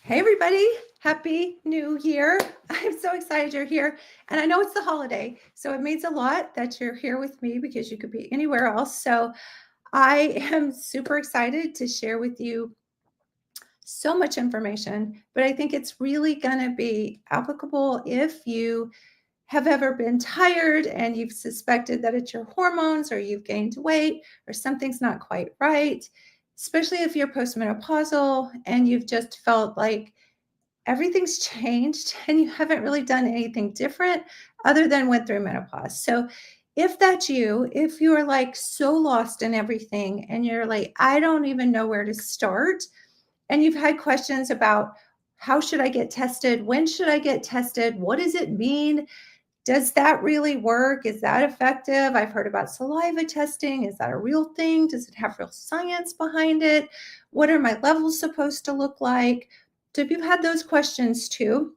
Hey, everybody. Happy New Year. I'm so excited you're here. And I know it's the holiday, so it means a lot that you're here with me because you could be anywhere else. So I am super excited to share with you so much information, but I think it's really going to be applicable if you have ever been tired and you've suspected that it's your hormones or you've gained weight or something's not quite right, especially if you're postmenopausal and you've just felt like everything's changed and you haven't really done anything different other than went through menopause. So if that's you, if you are like so lost in everything and you're like, I don't even know where to start, and you've had questions about how should I get tested? When should I get tested? What does it mean? Does that really work? Is that effective? I've heard about saliva testing. Is that a real thing? Does it have real science behind it? What are my levels supposed to look like? So if you've had those questions too,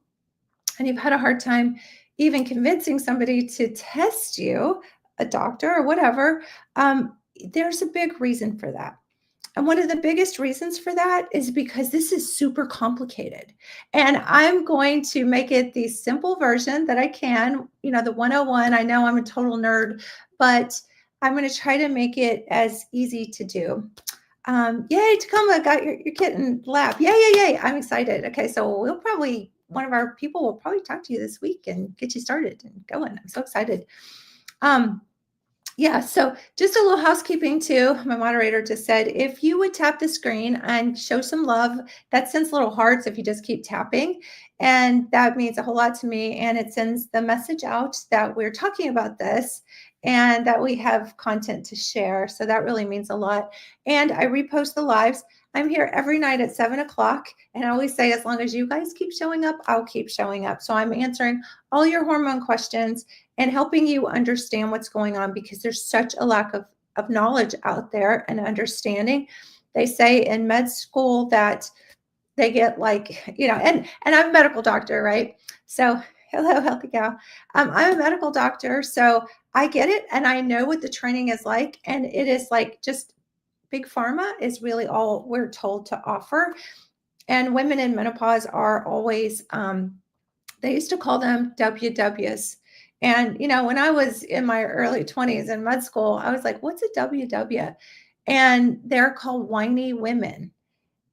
and you've had a hard time even convincing somebody to test you, a doctor or whatever, there's a big reason for that. And one of the biggest reasons for that is because this is super complicated. And I'm going to make it the simple version that I can, the 101. I know I'm a total nerd, but I'm going to try to make it as easy to do. Yay, Tacoma, got your kitten lap. Yay, yay, yay. I'm excited. Okay, so one of our people will probably talk to you this week and get you started and going. I'm so excited. Yeah, so just a little housekeeping too. My moderator just said, if you would tap the screen and show some love, that sends little hearts if you just keep tapping. And that means a whole lot to me. And it sends the message out that we're talking about this and that we have content to share. So that really means a lot. And I repost the lives. I'm here every night at 7 o'clock. And I always say, as long as you guys keep showing up, I'll keep showing up. So I'm answering all your hormone questions and helping you understand what's going on because there's such a lack of knowledge out there and understanding. They say in med school that they get and I'm a medical doctor, right? So hello, healthy gal. I'm a medical doctor, so I get it and I know what the training is like. And it is like just big pharma is really all we're told to offer. And women in menopause are always, they used to call them WWs. And, when I was in my early 20s in med school, I was like, what's a WW? And they're called whiny women.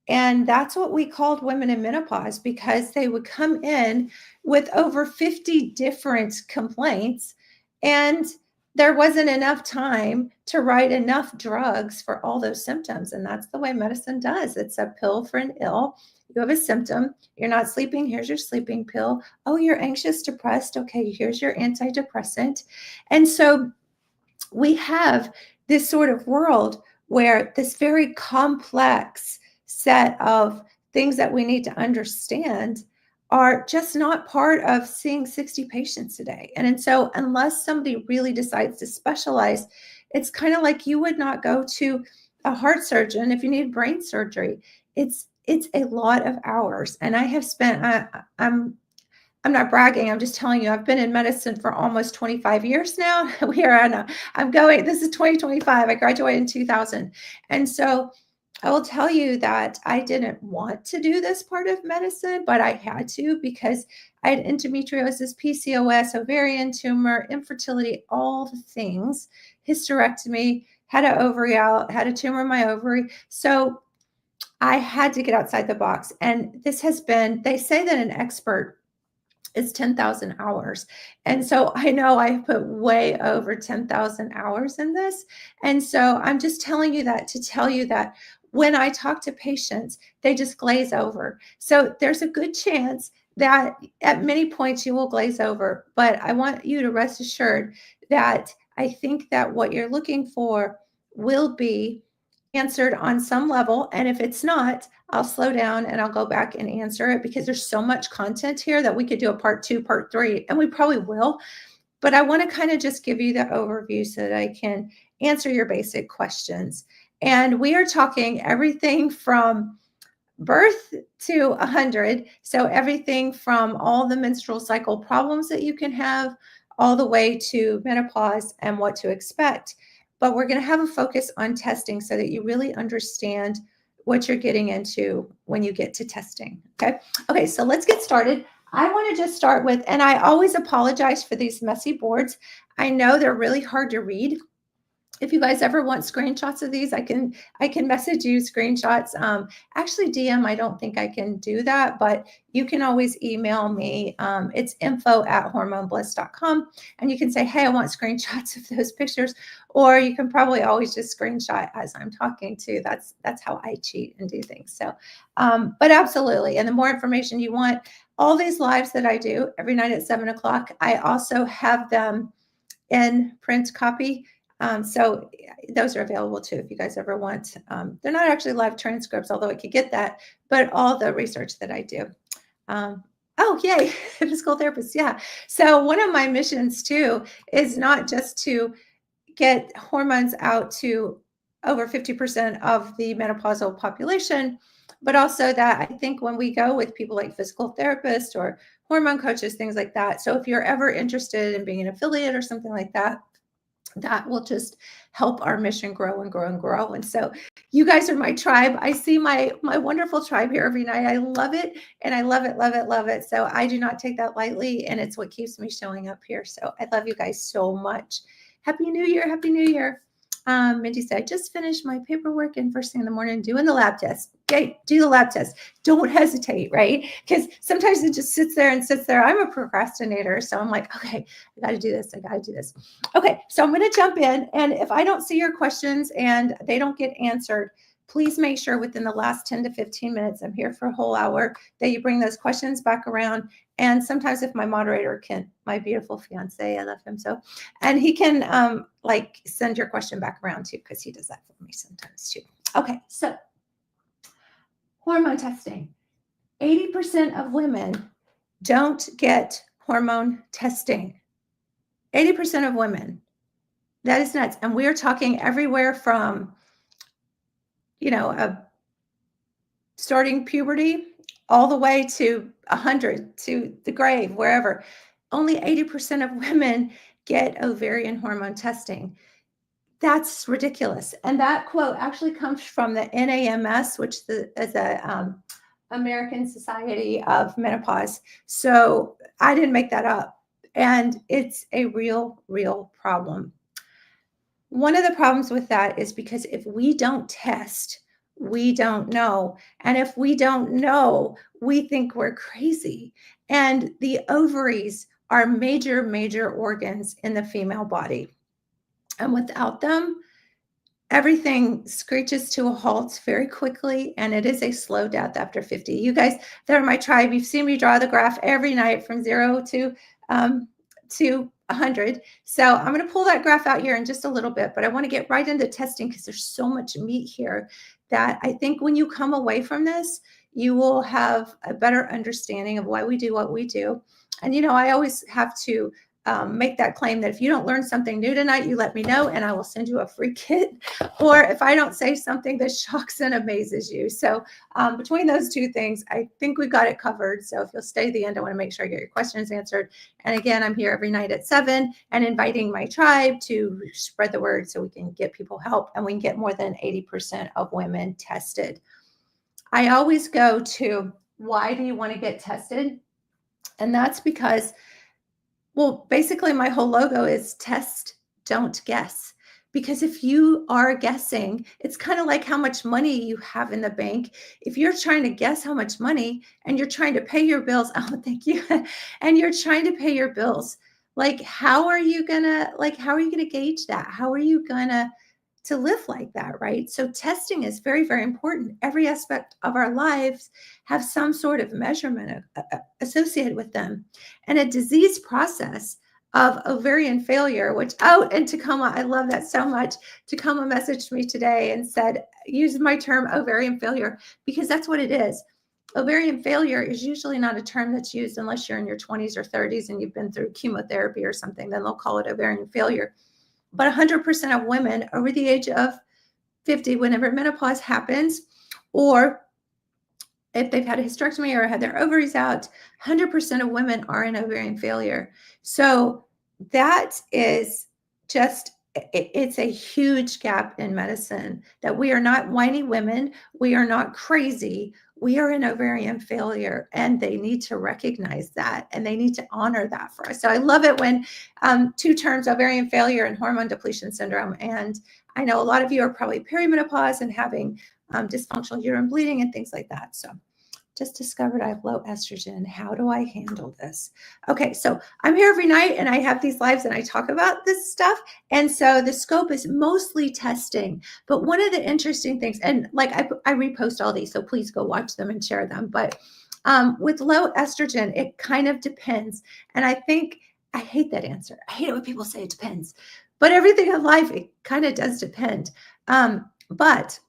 And that's what we called women in menopause because they would come in with over 50 different complaints. And there wasn't enough time to write enough drugs for all those symptoms. And that's the way medicine does. It's a pill for an ill. You have a symptom. You're not sleeping. Here's your sleeping pill. Oh, you're anxious, depressed. Okay, here's your antidepressant. And so we have this sort of world where this very complex set of things that we need to understand are just not part of seeing 60 patients a day. And so unless somebody really decides to specialize, it's kind of like you would not go to a heart surgeon if you need brain surgery. It's a lot of hours. And I have spent, I'm not bragging. I'm just telling you, I've been in medicine for almost 25 years now. This is 2025. I graduated in 2000. And so I will tell you that I didn't want to do this part of medicine, but I had to because I had endometriosis, PCOS, ovarian tumor, infertility, all the things, hysterectomy, had an ovary out, had a tumor in my ovary. So I had to get outside the box. And this has been, they say that an expert is 10,000 hours. And so I know I've put way over 10,000 hours in this. And so I'm just telling you that to tell you that when I talk to patients, they just glaze over. So there's a good chance that at many points you will glaze over. But I want you to rest assured that I think that what you're looking for will be answered on some level. And if it's not, I'll slow down and I'll go back and answer it because there's so much content here that we could do a part 2, part 3, and we probably will. But I want to kind of just give you the overview so that I can answer your basic questions. And we are talking everything from birth to 100. So everything from all the menstrual cycle problems that you can have all the way to menopause and what to expect. But we're going to have a focus on testing so that you really understand what you're getting into when you get to testing. Okay, so let's get started. I want to just start with, and I always apologize for these messy boards. I know they're really hard to read. If you guys ever want screenshots of these, I can message you screenshots. Actually, DM, I don't think I can do that, but you can always email me. It's info@hormonebliss.com, and you can say, hey, I want screenshots of those pictures, or you can probably always just screenshot as I'm talking too. That's how I cheat and do things. So, but absolutely. And the more information you want, all these lives that I do every night at 7 o'clock, I also have them in print copy. So those are available too if you guys ever want. They're not actually live transcripts, although I could get that, but all the research that I do. Oh, yay, physical therapist. Yeah. So one of my missions too is not just to get hormones out to over 50% of the menopausal population, but also that I think when we go with people like physical therapists or hormone coaches, things like that. So if you're ever interested in being an affiliate or something like that, that will just help our mission grow and grow and grow. And so you guys are my tribe. I see my wonderful tribe here every night. I love it. And I love it, love it, love it. So I do not take that lightly. And it's what keeps me showing up here. So I love you guys so much. Happy New Year. Happy New Year. Mindy said, I just finished my paperwork and first thing in the morning doing the lab test. Okay, do the lab test. Don't hesitate, right? Because sometimes it just sits there and sits there. I'm a procrastinator. So I'm like, okay, I got to do this. I got to do this. Okay, so I'm going to jump in. And if I don't see your questions and they don't get answered, please make sure within the last 10 to 15 minutes, I'm here for a whole hour, that you bring those questions back around. And sometimes if my moderator can, my beautiful fiance, I love him so, and he can like send your question back around too, because he does that for me sometimes too. Okay, so hormone testing. 80% of women don't get hormone testing. 80% of women. That is nuts. And we're talking everywhere from, starting puberty all the way to 100, to the grave, wherever. Only 80% of women get ovarian hormone testing. That's ridiculous. And that quote actually comes from the NAMS, which is a American Society of Menopause. So I didn't make that up. And it's a real, real problem. One of the problems with that is because if we don't test, we don't know. And if we don't know, we think we're crazy. And the ovaries are major, major organs in the female body. And without them, everything screeches to a halt very quickly, and it is a slow death after 50. You guys that are my tribe, you've seen me draw the graph every night from 0 to 100. So I'm going to pull that graph out here in just a little bit, but I want to get right into testing because there's so much meat here that I think when you come away from this, you will have a better understanding of why we do what we do. And, I always have to make that claim that if you don't learn something new tonight, you let me know and I will send you a free kit. Or if I don't say something that shocks and amazes you. So between those two things, I think we've got it covered. So if you'll stay to the end, I want to make sure I get your questions answered. And again, I'm here every night at 7 and inviting my tribe to spread the word so we can get people help and we can get more than 80% of women tested. I always go to, why do you want to get tested? And that's because, well, basically my whole logo is test, don't guess. Because if you are guessing, it's kind of like how much money you have in the bank. If you're trying to guess how much money and you're trying to pay your bills, oh, thank you. And you're trying to pay your bills, how are you gonna gauge that? How are you gonna to live like that, right? So testing is very, very important. Every aspect of our lives have some sort of measurement associated with them. And a disease process of ovarian failure, and Tacoma, I love that so much. Tacoma messaged me today and said, use my term ovarian failure, because that's what it is. Ovarian failure is usually not a term that's used unless you're in your 20s or 30s and you've been through chemotherapy or something, then they'll call it ovarian failure. But 100% of women over the age of 50, whenever menopause happens, or if they've had a hysterectomy or had their ovaries out, 100% of women are in ovarian failure. So that is just it's a huge gap in medicine that we are not whiny women. We are not crazy. We are in ovarian failure, and they need to recognize that, and they need to honor that for us. So I love it when two terms, ovarian failure and hormone depletion syndrome. And I know a lot of you are probably perimenopause and having dysfunctional uterine bleeding and things like that. So just discovered I have low estrogen. How do I handle this? Okay, so I'm here every night and I have these lives and I talk about this stuff. And so the scope is mostly testing. But one of the interesting things, and like I repost all these, so please go watch them and share them. But with low estrogen, it kind of depends. And I think I hate that answer. I hate it when people say it depends. But everything in life, it kind of does depend. But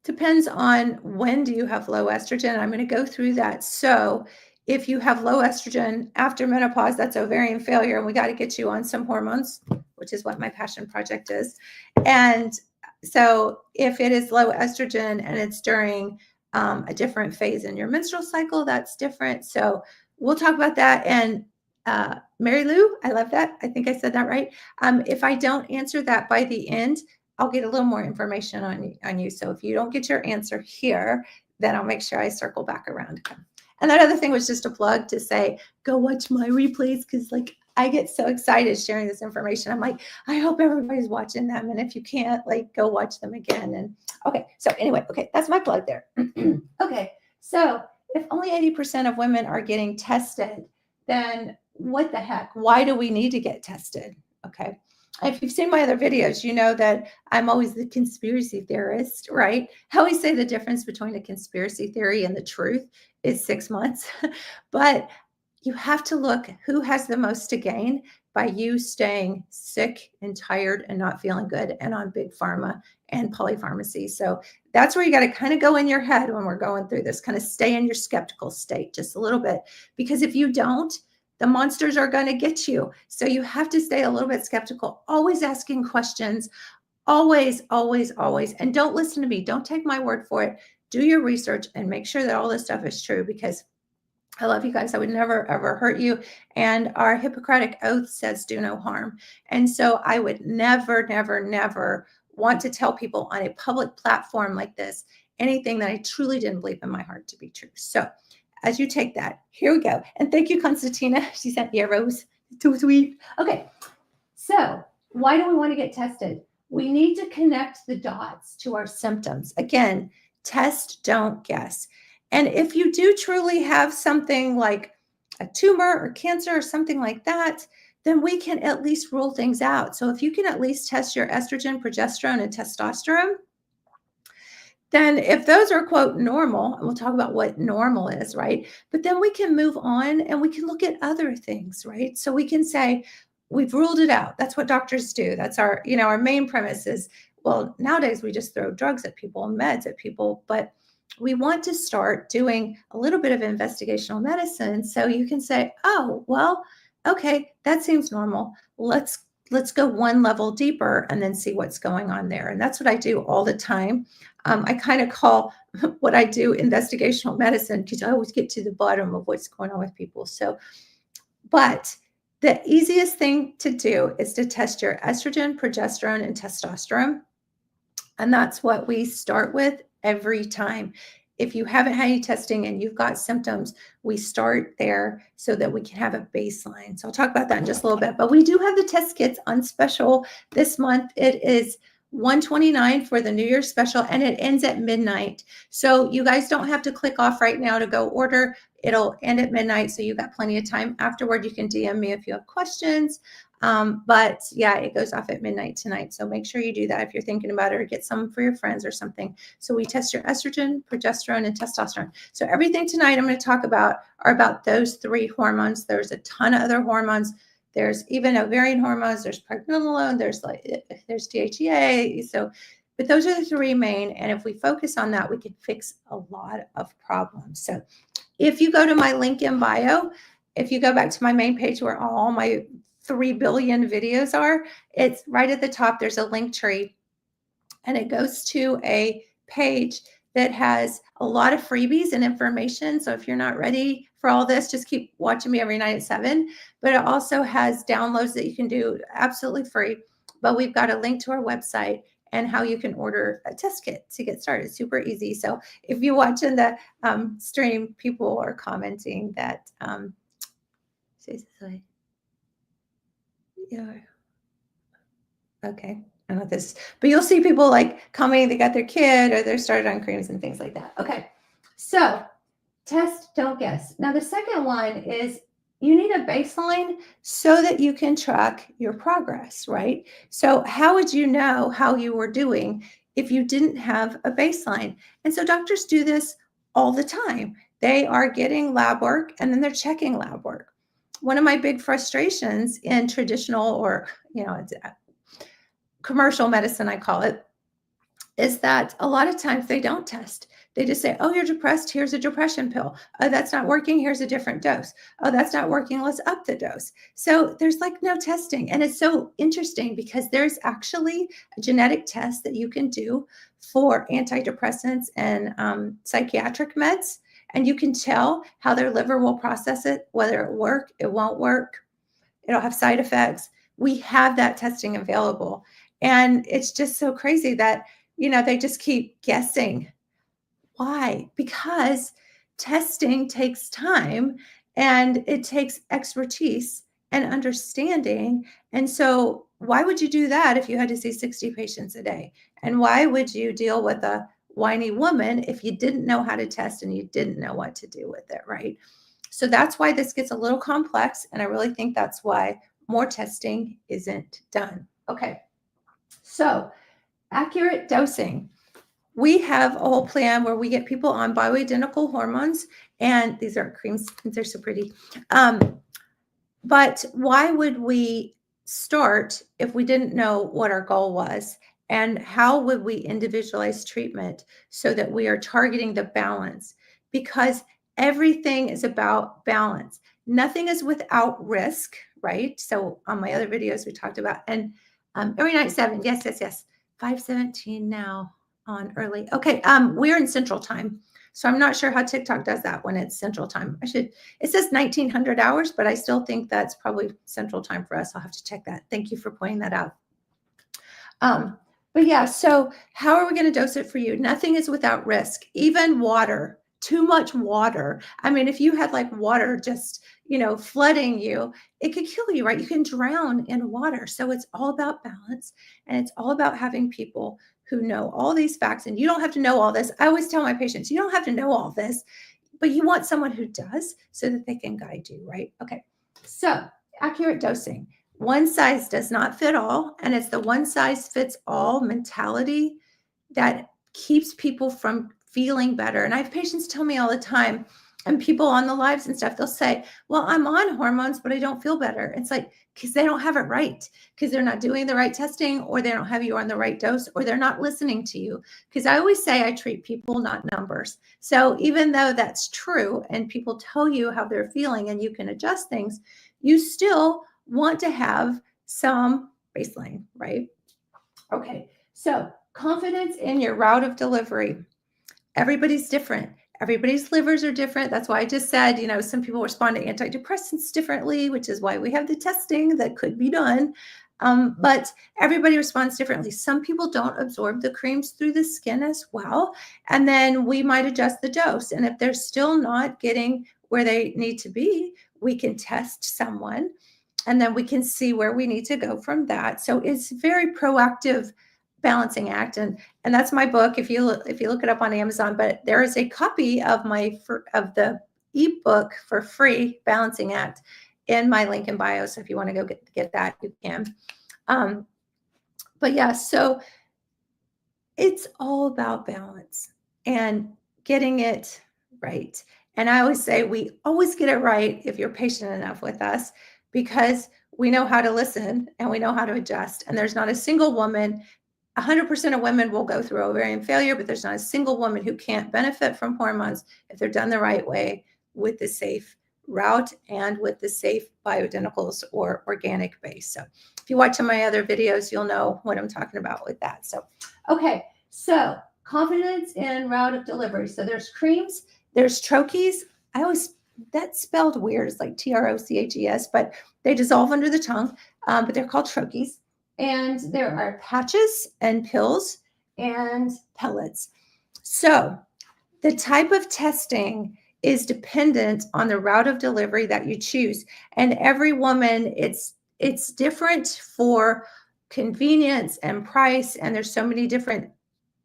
depends on when do you have low estrogen. I'm going to go through that. So if you have low estrogen after menopause, that's ovarian failure, and we got to get you on some hormones, which is what my passion project is. And so if it is low estrogen and it's during a different phase in your menstrual cycle, that's different. So we'll talk about that. And Mary Lou, I love that. I think I said that right. If I don't answer that by the end, I'll get a little more information on you. So if you don't get your answer here, then I'll make sure I circle back around. And that other thing was just a plug to say, go watch my replays, because like I get so excited sharing this information. I'm like, I hope everybody's watching them. And if you can't, like, go watch them again. And okay, so anyway, okay, that's my plug there. Okay, so if only 80% of women are getting tested, then what the heck? Why do we need to get tested? Okay. If you've seen my other videos, you know that I'm always the conspiracy theorist, right? I always say the difference between a conspiracy theory and the truth is 6 months. But you have to look who has the most to gain by you staying sick and tired and not feeling good and on big pharma and polypharmacy. So that's where you got to kind of go in your head when we're going through this, kind of stay in your skeptical state just a little bit. Because if you don't, the monsters are going to get you. So you have to stay a little bit skeptical, always asking questions, always, always, always. And don't listen to me. Don't take my word for it. Do your research and make sure that all this stuff is true, because I love you guys. I would never, ever hurt you. And our Hippocratic oath says do no harm. And so I would never, never, never want to tell people on a public platform like this anything that I truly didn't believe in my heart to be true. So as you take that, here we go. And thank you, Constantina. She sent me a rose. Too sweet. Okay. So why do we want to get tested? We need to connect the dots to our symptoms. Again, test, don't guess. And if you do truly have something like a tumor or cancer or something like that, then we can at least rule things out. So if you can at least test your estrogen, progesterone, and testosterone, then if those are, quote, normal, and we'll talk about what normal is, right? But then we can move on and we can look at other things, right? So we can say, we've ruled it out. That's what doctors do. That's our, our main premise is, well, nowadays we just throw drugs at people and meds at people, but we want to start doing a little bit of investigational medicine. So you can say, oh, well, okay, that seems normal. Let's go one level deeper and then see what's going on there. And that's what I do all the time. I kind of call what I do investigational medicine, because I always get to the bottom of what's going on with people. So, but the easiest thing to do is to test your estrogen, progesterone, and testosterone. And that's what we start with every time. If you haven't had any testing and you've got symptoms, we start there so that we can have a baseline. So I'll talk about that in just a little bit. But we do have the test kits on special this month. It is $129 for the New Year's special, and it ends at midnight. So you guys don't have to click off right now to go order. It'll end at midnight, so you've got plenty of time. Afterward, you can DM me if you have questions. But yeah, it goes off at midnight tonight. So make sure you do that if you're thinking about it, or get some for your friends or something. So we test your estrogen, progesterone, and testosterone. So everything tonight I'm going to talk about are about those three hormones. There's a ton of other hormones. There's even ovarian hormones. There's pregnenolone. There's DHEA. So, but those are the three main. And if we focus on that, we can fix a lot of problems. So if you go to my link in bio, if you go back to my main page where all my 3 billion videos are, it's right at the top. There's a link tree, and it goes to a page that has a lot of freebies and information. So if you're not ready for all this, just keep watching me every night at 7. But it also has downloads that you can do absolutely free. but we've got a link to our website and how you can order a test kit to get started. Super easy. So if you watch in the stream, people are commenting that, yeah, okay. I don't know this, but you'll see people like commenting they got their kid or they're started on creams and things like that. Okay. So test, don't guess. Now the second one is you need a baseline so that you can track your progress, right? So how would you know how you were doing if you didn't have a baseline? And so doctors do this all the time. They are getting lab work and then they're checking lab work. One of my big frustrations in traditional or, it's commercial medicine, I call it, is that a lot of times they don't test. They just say, oh, you're depressed. Here's a depression pill. Oh, that's not working. Here's a different dose. Oh, that's not working. Let's up the dose. So there's like no testing. And it's so interesting because there's actually a genetic test that you can do for antidepressants and psychiatric meds. And you can tell how their liver will process it, whether it work, it won't work. It'll have side effects. We have that testing available. And it's just so crazy that, they just keep guessing. Why? Because testing takes time and it takes expertise and understanding. And so why would you do that if you had to see 60 patients a day? And why would you deal with a whiny woman if you didn't know how to test and you didn't know what to do with it, right? So that's why this gets a little complex. And I really think that's why more testing isn't done. Okay. So accurate dosing. We have a whole plan where we get people on bioidentical hormones, and these aren't creams, they're so pretty. But why would we start if we didn't know what our goal was? And how would we individualize treatment so that we are targeting the balance? Because everything is about balance. Nothing is without risk, right? So on my other videos, we talked about, and every night 7, yes, 5:17 now on early. Okay, we're in Central Time. So I'm not sure how TikTok does that when it's Central Time. It says 1900 hours, but I still think that's probably Central Time for us. I'll have to check that. Thank you for pointing that out. But yeah, so how are we going to dose it for you? Nothing is without risk, even water. Too much water. I mean, if you had like water just, flooding you, it could kill you, right? You can drown in water. So it's all about balance and it's all about having people who know all these facts. And you don't have to know all this. I always tell my patients, you don't have to know all this, but you want someone who does so that they can guide you, right? Okay. So accurate dosing. One size does not fit all, and it's the one size fits all mentality that keeps people from feeling better. And I have patients tell me all the time, and people on the lives and stuff, they'll say, well, I'm on hormones, but I don't feel better. It's like, because they don't have it right, because they're not doing the right testing, or they don't have you on the right dose, or they're not listening to you. Because I always say I treat people, not numbers. So even though that's true, and people tell you how they're feeling and you can adjust things, you still want to have some baseline, right? Okay, so confidence in your route of delivery. Everybody's different. Everybody's livers are different. That's why I just said, some people respond to antidepressants differently, which is why we have the testing that could be done. But everybody responds differently. Some people don't absorb the creams through the skin as well. And then we might adjust the dose. And if they're still not getting where they need to be, we can test someone and then we can see where we need to go from that. So it's very proactive balancing act. And that's my book. If you look it up on Amazon, but there is a copy of of the ebook for free, Balancing Act, in my link in bio. So if you want to go get that, you can. But yeah, so it's all about balance and getting it right. And I always say we always get it right if you're patient enough with us, because we know how to listen and we know how to adjust. And there's not a single woman, 100% of women will go through ovarian failure, but there's not a single woman who can't benefit from hormones if they're done the right way with the safe route and with the safe bioidenticals or organic base. So if you watch some of my other videos, you'll know what I'm talking about with that. So, okay. So confidence in route of delivery. So there's creams, there's troches. That's spelled weird. It's like TROCHES, but they dissolve under the tongue, but they're called troches. And there are patches and pills and pellets. So the type of testing is dependent on the route of delivery that you choose. And every woman, it's different for convenience and price. And there's so many different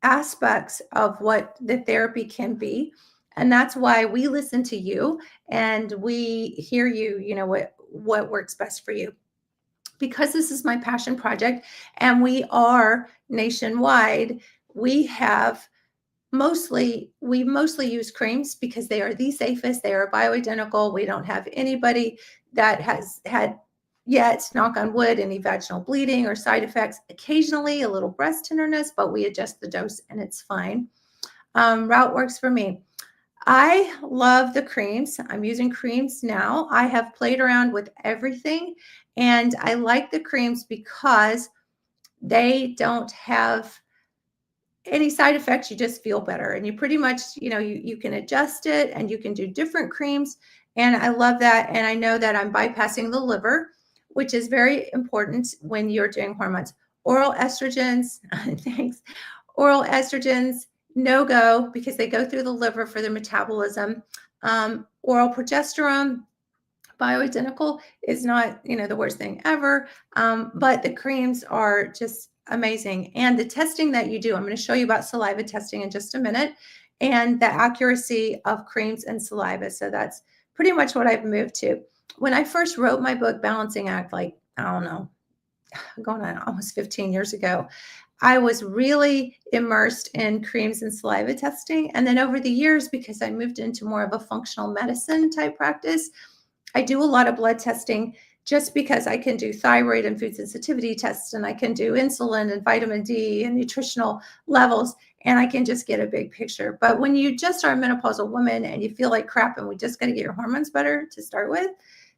aspects of what the therapy can be. And that's why we listen to you and we hear you, what works best for you. Because this is my passion project and we are nationwide, we mostly use creams because they are the safest. They are bioidentical. We don't have anybody that has had yet, knock on wood, any vaginal bleeding or side effects. Occasionally a little breast tenderness, but we adjust the dose and it's fine. Route works for me. I love the creams. I'm using creams now. I have played around with everything and I like the creams because they don't have any side effects. You just feel better and you pretty much, you can adjust it and you can do different creams. And I love that. And I know that I'm bypassing the liver, which is very important when you're doing hormones. Oral estrogens, thanks. Oral estrogens, no go because they go through the liver for their metabolism. Oral progesterone, bioidentical, is not, the worst thing ever. But the creams are just amazing. And the testing that you do, I'm going to show you about saliva testing in just a minute and the accuracy of creams and saliva. So that's pretty much what I've moved to. When I first wrote my book, Balancing Act, like, I don't know, going on almost 15 years ago, I was really immersed in creams and saliva testing. And then over the years, because I moved into more of a functional medicine type practice, I do a lot of blood testing just because I can do thyroid and food sensitivity tests, and I can do insulin and vitamin D and nutritional levels, and I can just get a big picture. But when you just are a menopausal woman and you feel like crap and we just got to get your hormones better to start with,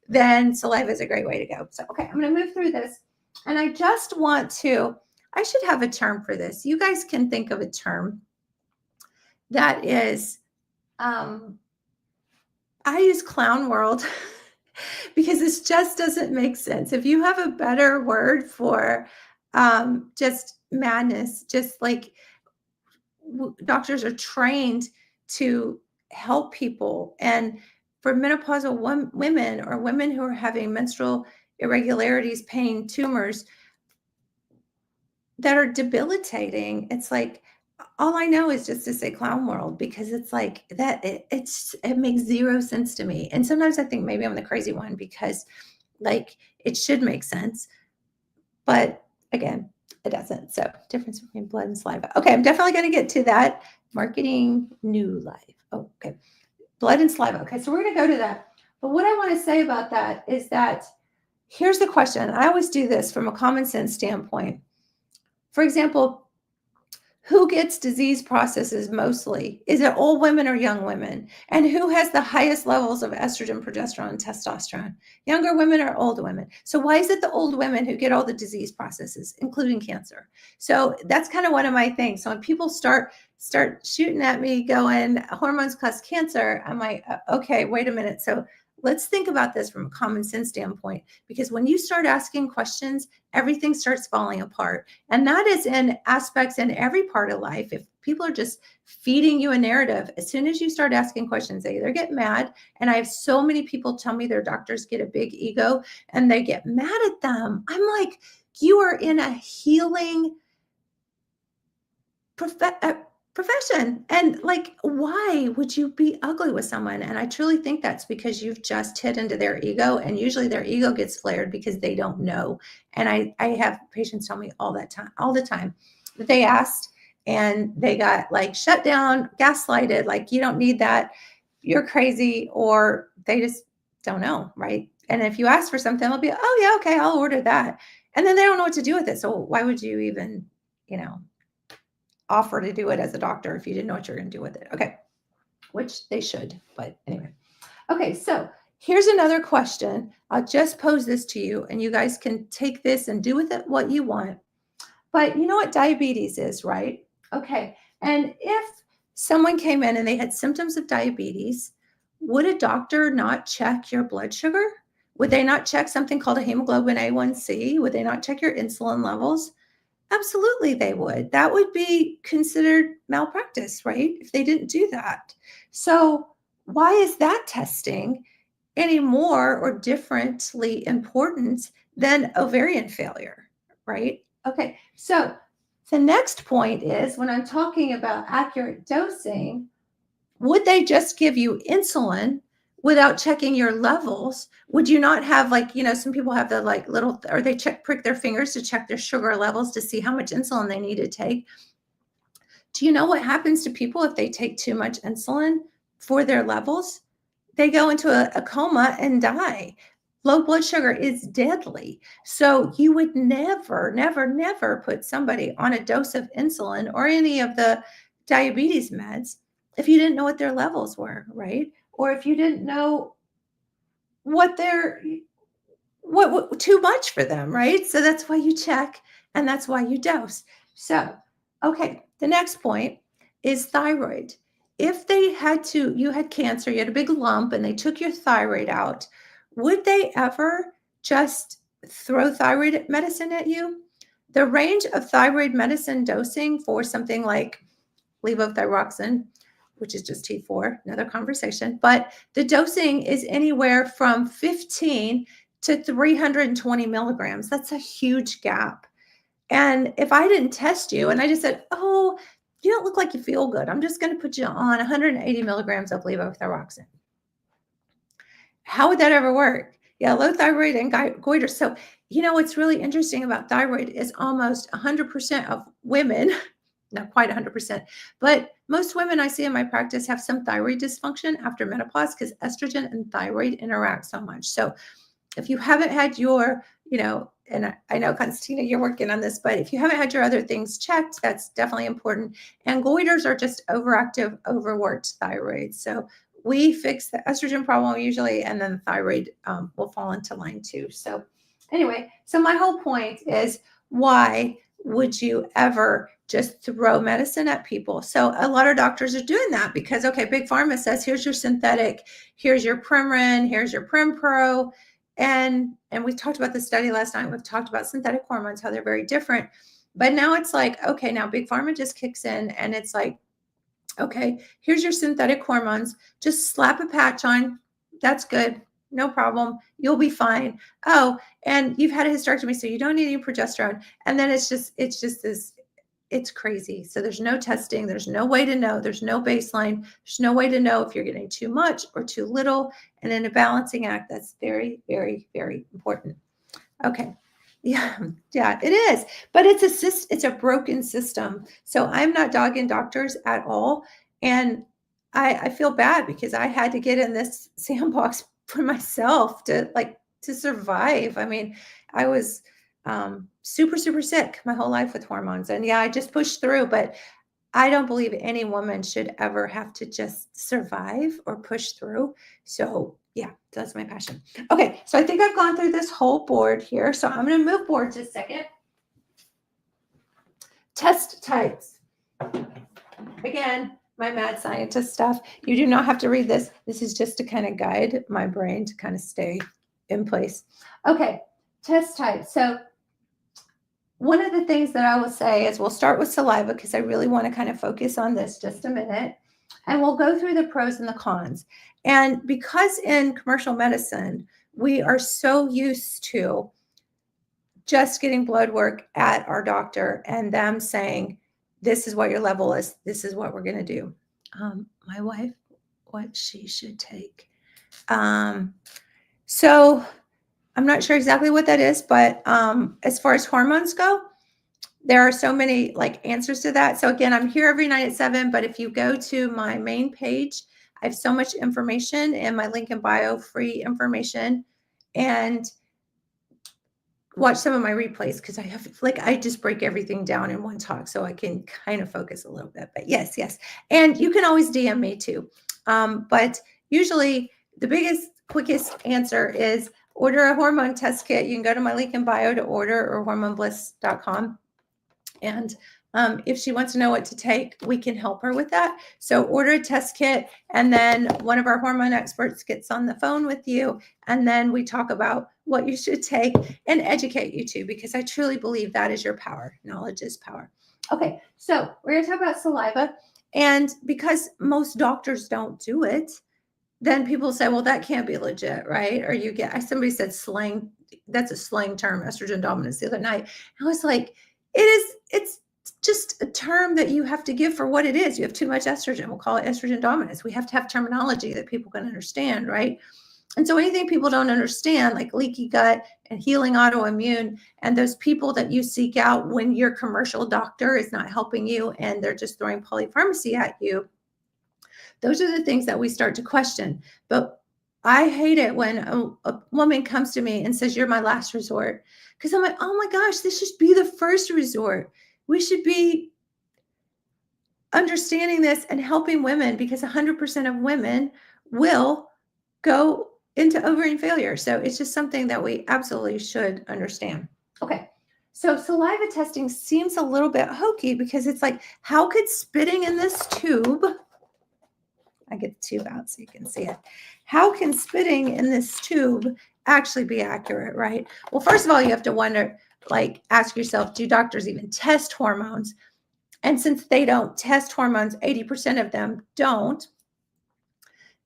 then saliva is a great way to go. So, okay, I'm going to move through this. And I just want to, I should have a term for this. You guys can think of a term that is, I use clown world because this just doesn't make sense. If you have a better word for just madness, just like doctors are trained to help people. And for menopausal women or women who are having menstrual irregularities, pain, tumors that are debilitating, it's like, all I know is just to say clown world because it's like that it makes zero sense to me. And sometimes I think maybe I'm the crazy one because like it should make sense. But again, it doesn't. So difference between blood and saliva. Okay, I'm definitely going to get to that. Marketing new life. Oh, okay. Blood and saliva. Okay, so we're going to go to that. But what I want to say about that is that here's the question. I always do this from a common sense standpoint. For example, who gets disease processes mostly? Is it old women or young women? And who has the highest levels of estrogen, progesterone, and testosterone? Younger women or old women? So why is it the old women who get all the disease processes, including cancer? So that's kind of one of my things. So when people start shooting at me going, hormones cause cancer, I'm like, okay, wait a minute. So let's think about this from a common sense standpoint, because when you start asking questions, everything starts falling apart. And that is in aspects in every part of life. If people are just feeding you a narrative, as soon as you start asking questions, they either get mad. And I have so many people tell me their doctors get a big ego and they get mad at them. I'm like, you are in a healing profession. And like, why would you be ugly with someone? And I truly think that's because you've just hit into their ego. And usually their ego gets flared because they don't know. And I have patients tell me all the time that they asked and they got like shut down, gaslighted, like, you don't need that, you're crazy, or they just don't know, right? And if you ask for something, they'll be, oh yeah, okay, I'll order that. And then they don't know what to do with it. So why would you even, offer to do it as a doctor if you didn't know what you're going to do with it? Okay, which they should, but anyway. Okay, so here's another question. I'll just pose this to you and you guys can take this and do with it what you want. But you know what diabetes is, right? Okay, and if someone came in and they had symptoms of diabetes, would a doctor not check your blood sugar? Would they not check something called a hemoglobin A1C? Would they not check your insulin levels? Absolutely, they would. That would be considered malpractice, right? If they didn't do that. So, why is that testing any more or differently important than ovarian failure, right? Okay, so the next point is when I'm talking about accurate dosing, would they just give you insulin without checking your levels? Would you not have, like, some people have the like little, or they prick their fingers to check their sugar levels to see how much insulin they need to take? Do you know what happens to people if they take too much insulin for their levels? They go into a coma and die. Low blood sugar is deadly. So you would never, never, never put somebody on a dose of insulin or any of the diabetes meds if you didn't know what their levels were, right? Or if you didn't know what their what too much for them, right? So that's why you check and that's why you dose. So, okay, the next point is thyroid. If you had cancer, you had a big lump and they took your thyroid out, would they ever just throw thyroid medicine at you? The range of thyroid medicine dosing for something like levothyroxine, which is just T4, another conversation, but the dosing is anywhere from 15 to 320 milligrams. That's a huge gap. And if I didn't test you and I just said, oh, you don't look like you feel good, I'm just going to put you on 180 milligrams of levothyroxine. How would that ever work? Yeah, low thyroid and goiter. So, what's really interesting about thyroid is almost 100% of women, not quite 100%, but most women I see in my practice have some thyroid dysfunction after menopause because estrogen and thyroid interact so much. So, if you haven't had your, and I know, Constantina, you're working on this, but if you haven't had your other things checked, that's definitely important. And goiters are just overactive, overworked thyroid. So we fix the estrogen problem usually, and then the thyroid will fall into line too. So anyway, so my whole point is, why would you ever just throw medicine at people? So a lot of doctors are doing that because, okay, Big Pharma says, here's your synthetic, here's your Premarin, here's your Prempro. And we talked about the study last night. We've talked about synthetic hormones, how they're very different. But now it's like, okay, now Big Pharma just kicks in and it's like, okay, here's your synthetic hormones. Just slap a patch on. That's good. No problem. You'll be fine. Oh, and you've had a hysterectomy, so you don't need any progesterone. And then it's just this, it's crazy. So there's no testing. There's no way to know. There's no baseline. There's no way to know if you're getting too much or too little. And in a balancing act, that's very, very, very important. Okay. Yeah, it is. But it's a broken system. So I'm not dogging doctors at all. And I feel bad because I had to get in this sandbox for myself to survive. I mean, I was super, super sick my whole life with hormones. And yeah, I just pushed through, but I don't believe any woman should ever have to just survive or push through. So yeah, that's my passion. Okay, so I think I've gone through this whole board here. So I'm going to move boards a second. Test types. Again, my mad scientist stuff. You do not have to read this. This is just to kind of guide my brain to kind of stay in place. Okay, test types. So one of the things that I will say is we'll start with saliva because I really want to kind of focus on this just a minute. And we'll go through the pros and the cons. And because in commercial medicine, we are so used to just getting blood work at our doctor and them saying, this is what your level is. This is what we're going to do. My wife, what she should take. So I'm not sure exactly what that is, but as far as hormones go, there are so many answers to that. So again, I'm here every night at 7, but if you go to my main page, I have so much information in my link in bio, free information, and watch some of my replays because I just break everything down in one talk so I can kind of focus a little bit. But yes. And you can always DM me too. But usually the biggest, quickest answer is order a hormone test kit. You can go to my link in bio to order or hormonebliss.com. And If she wants to know what to take, we can help her with that. So order a test kit, and then one of our hormone experts gets on the phone with you, and then we talk about what you should take and educate you too, because I truly believe that is your power. Knowledge is power. Okay, so we're going to talk about saliva. And because most doctors don't do it, then people say, well, that can't be legit, right? Or you get, somebody said slang, that's a slang term, estrogen dominance, the other night. I was like, it's just a term that you have to give for what it is. You have too much estrogen. We'll call it estrogen dominance. We have to have terminology that people can understand, right? And so anything people don't understand, like leaky gut and healing autoimmune, and those people that you seek out when your commercial doctor is not helping you and they're just throwing polypharmacy at you, those are the things that we start to question. But I hate it when a woman comes to me and says, you're my last resort. Because I'm like, oh my gosh, this should be the first resort. We should be understanding this and helping women, because 100% of women will go into ovarian failure. So it's just something that we absolutely should understand. Okay. So saliva testing seems a little bit hokey, because it's like, how could spitting in this tube, I get the tube out so you can see it. How can spitting in this tube actually be accurate, right? Well, first of all, you have to wonder, like, ask yourself, do doctors even test hormones? And since they don't test hormones, 80% of them don't,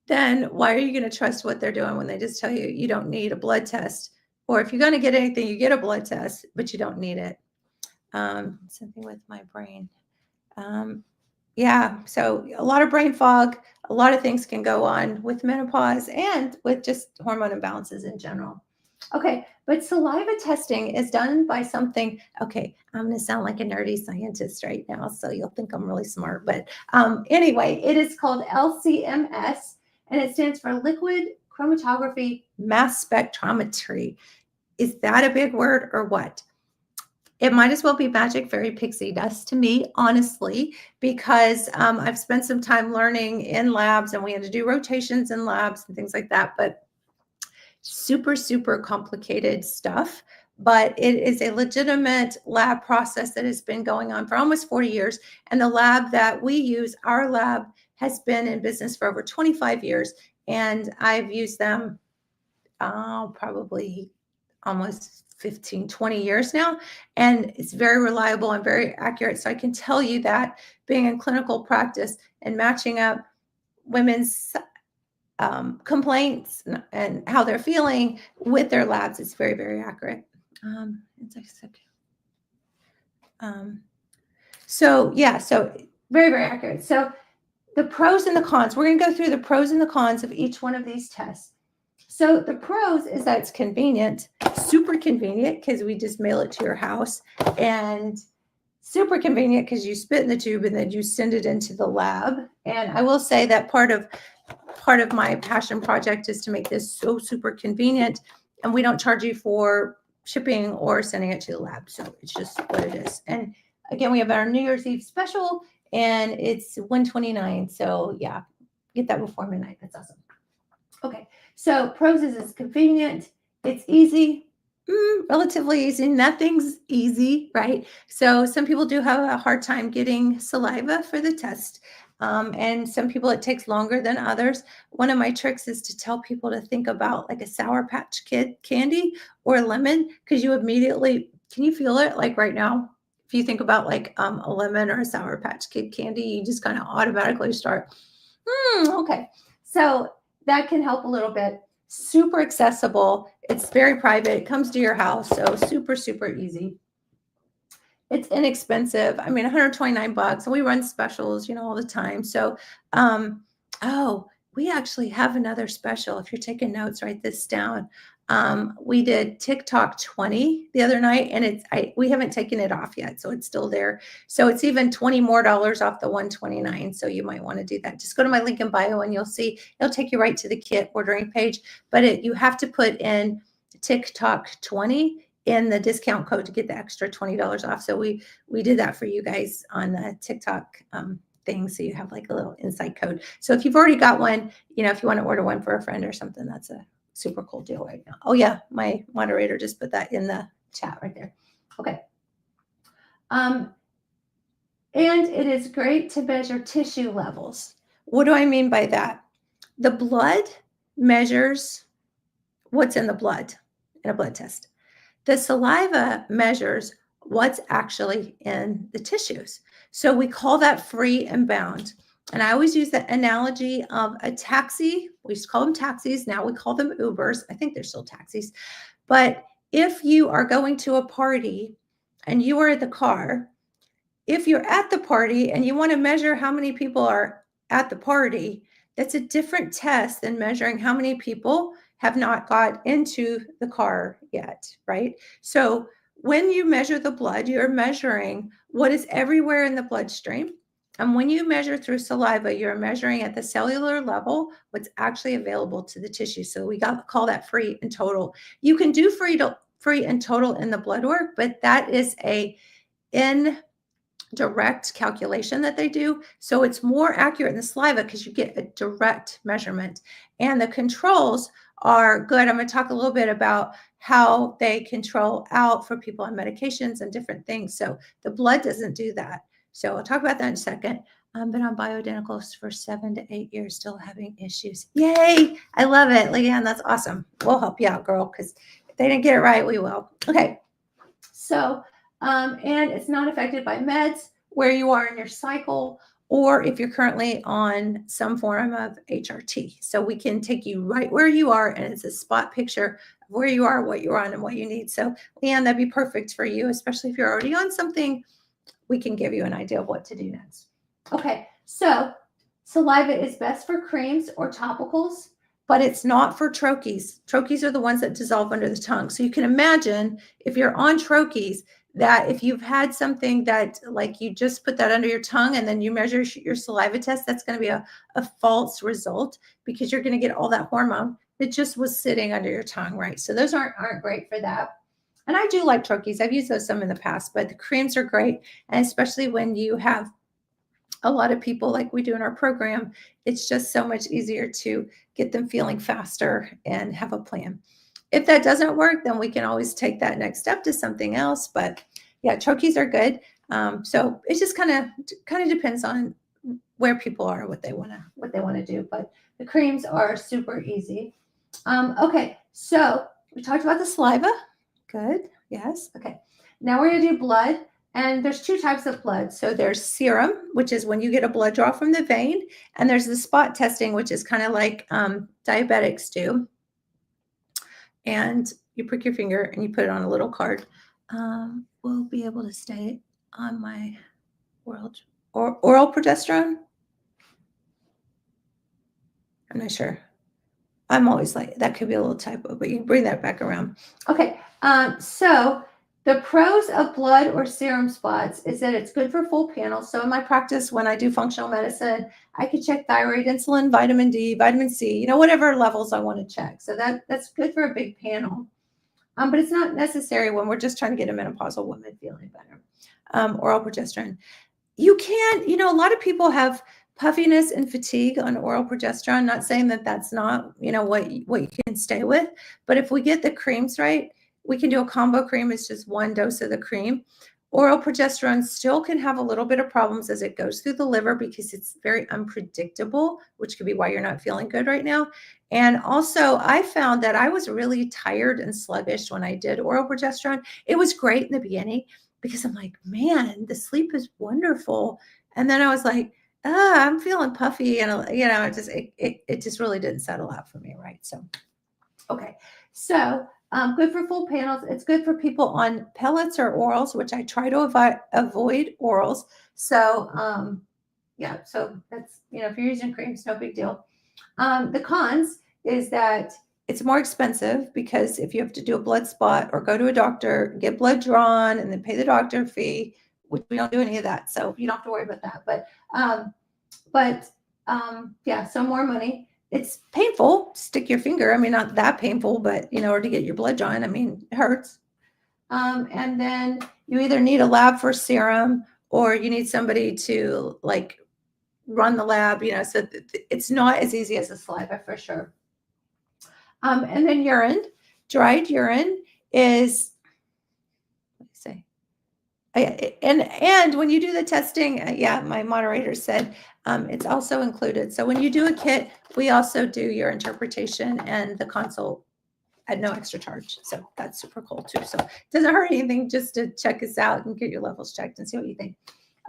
then why are you going to trust what they're doing when they just tell you you don't need a blood test? Or if you're going to get anything, you get a blood test, but you don't need it. Something with my brain. Yeah, so a lot of brain fog, a lot of things can go on with menopause and with just hormone imbalances in general. Okay, but saliva testing is done by something. Okay, I'm going to sound like a nerdy scientist right now, so you'll think I'm really smart. But anyway, it is called LCMS, and it stands for liquid chromatography mass spectrometry. Is that a big word or what? It might as well be magic fairy pixie dust to me, honestly, because I've spent some time learning in labs, and we had to do rotations in labs and things like that. But super, super complicated stuff. But it is a legitimate lab process that has been going on for almost 40 years. And the lab that we use, our lab, has been in business for over 25 years. And I've used them probably almost 15, 20 years now. And it's very reliable and very accurate. So I can tell you that being in clinical practice and matching up women's complaints and how they're feeling with their labs, it's very, very accurate. So yeah, so very, very accurate. So the pros and the cons, we're going to go through the pros and the cons of each one of these tests. So the pros is that it's convenient, super convenient, because we just mail it to your house, and super convenient because you spit in the tube and then you send it into the lab. And I will say that part of my passion project is to make this so super convenient, and we don't charge you for shipping or sending it to the lab. So it's just what it is. And again, we have our New Year's Eve special, and it's $129. So yeah, get that before midnight. That's awesome. Okay, so pros is it's convenient, it's easy, relatively easy. Nothing's easy, right? So some people do have a hard time getting saliva for the test. And some people it takes longer than others. One of my tricks is to tell people to think about like a Sour Patch Kid candy or a lemon, because you immediately, can you feel it like right now? If you think about like a lemon or a Sour Patch Kid candy, you just kind of automatically start, okay. So that can help a little bit. Super accessible. It's very private. It comes to your house. So super, super easy. It's inexpensive. I mean, 129 bucks. And we run specials, all the time. So, we actually have another special. If you're taking notes, write this down. We did TikTok 20 the other night, and we haven't taken it off yet, so it's still there. So it's even $20 more off the 129. So you might want to do that. Just go to my link in bio, and you'll see it'll take you right to the kit ordering page. But you have to put in TikTok 20 in the discount code to get the extra $20 off. So we did that for you guys on the TikTok thing, so you have like a little inside code. So if you've already got one, if you want to order one for a friend or something, that's a super cool deal right now. Oh yeah, my moderator just put that in the chat right there. Okay. And it is great to measure tissue levels. What do I mean by that? The blood measures what's in the blood in a blood test. The saliva measures what's actually in the tissues. So we call that free and bound. And I always use the analogy of a taxi. We used to call them taxis. Now we call them Ubers. I think they're still taxis. But if you are going to a party and you are at the car, if you're at the party and you want to measure how many people are at the party, that's a different test than measuring how many people have not got into the car yet, right? So when you measure the blood, you're measuring what is everywhere in the bloodstream. And when you measure through saliva, you're measuring at the cellular level what's actually available to the tissue. So we call that free and total. You can do free and total in the blood work, but that is a indirect calculation that they do. So it's more accurate in the saliva because you get a direct measurement. And the controls are good. I'm going to talk a little bit about how they control out for people on medications and different things. So the blood doesn't do that. So I'll talk about that in a second. I've been on bioidenticals for 7 to 8 years, still having issues. Yay! I love it, Leanne. That's awesome. We'll help you out, girl, because if they didn't get it right, we will. Okay. So, and it's not affected by meds, where you are in your cycle, or if you're currently on some form of HRT. So we can take you right where you are, and it's a spot picture of where you are, what you're on, and what you need. So, Leanne, that'd be perfect for you, especially if you're already on something. We can give you an idea of what to do next. Okay, so saliva is best for creams or topicals, but it's not for troches. Troches are the ones that dissolve under the tongue. So you can imagine if you're on troches, that if you've had something that like you just put that under your tongue and then you measure your saliva test, that's going to be a false result because you're going to get all that hormone that just was sitting under your tongue, right? So those aren't great for that. And I do like troches. I've used those some in the past, but the creams are great. And especially when you have a lot of people like we do in our program, it's just so much easier to get them feeling faster and have a plan. If that doesn't work, then we can always take that next step to something else. But yeah, troches are good. So it just kind of depends on where people are, what they want to do. But the creams are super easy. Okay, so we talked about the saliva. Good. Yes. Okay. Now we're going to do blood. And there's two types of blood. So there's serum, which is when you get a blood draw from the vein. And there's the spot testing, which is kind of like diabetics do. And you prick your finger and you put it on a little card. We'll be able to stay on my oral progesterone. I'm not sure. I'm always like, that could be a little typo, but you can bring that back around. Okay. So the pros of blood or serum spots is that it's good for full panels. So in my practice, when I do functional medicine, I can check thyroid, insulin, vitamin D, vitamin C, whatever levels I want to check. So that's good for a big panel. But it's not necessary when we're just trying to get a menopausal woman feeling better. Oral progesterone. You can, a lot of people have puffiness and fatigue on oral progesterone. Not saying that that's not, what you can stay with. But if we get the creams right, we can do a combo cream. It's just one dose of the cream. Oral progesterone still can have a little bit of problems as it goes through the liver because it's very unpredictable, which could be why you're not feeling good right now. And also, I found that I was really tired and sluggish when I did oral progesterone. It was great in the beginning because I'm like, man, the sleep is wonderful. And then I was like, I'm feeling puffy. And, it just really didn't settle out for me, right? So, okay. So, good for full panels. It's good for people on pellets or orals, which I try to avoid orals. So, so that's, if you're using creams, no big deal. The cons is that it's more expensive because if you have to do a blood spot or go to a doctor, get blood drawn, and then pay the doctor fee, which we don't do any of that. So you don't have to worry about that. But so more money. It's painful to stick your finger. I mean, not that painful, but or to get your blood drawn, it hurts. And then you either need a lab for serum or you need somebody to run the lab, so it's not as easy as the saliva for sure. And then urine, dried urine is, And when you do the testing, yeah, my moderator said it's also included. So when you do a kit, we also do your interpretation and the consult at no extra charge. So that's super cool too. So it doesn't hurt anything just to check us out and get your levels checked and see what you think.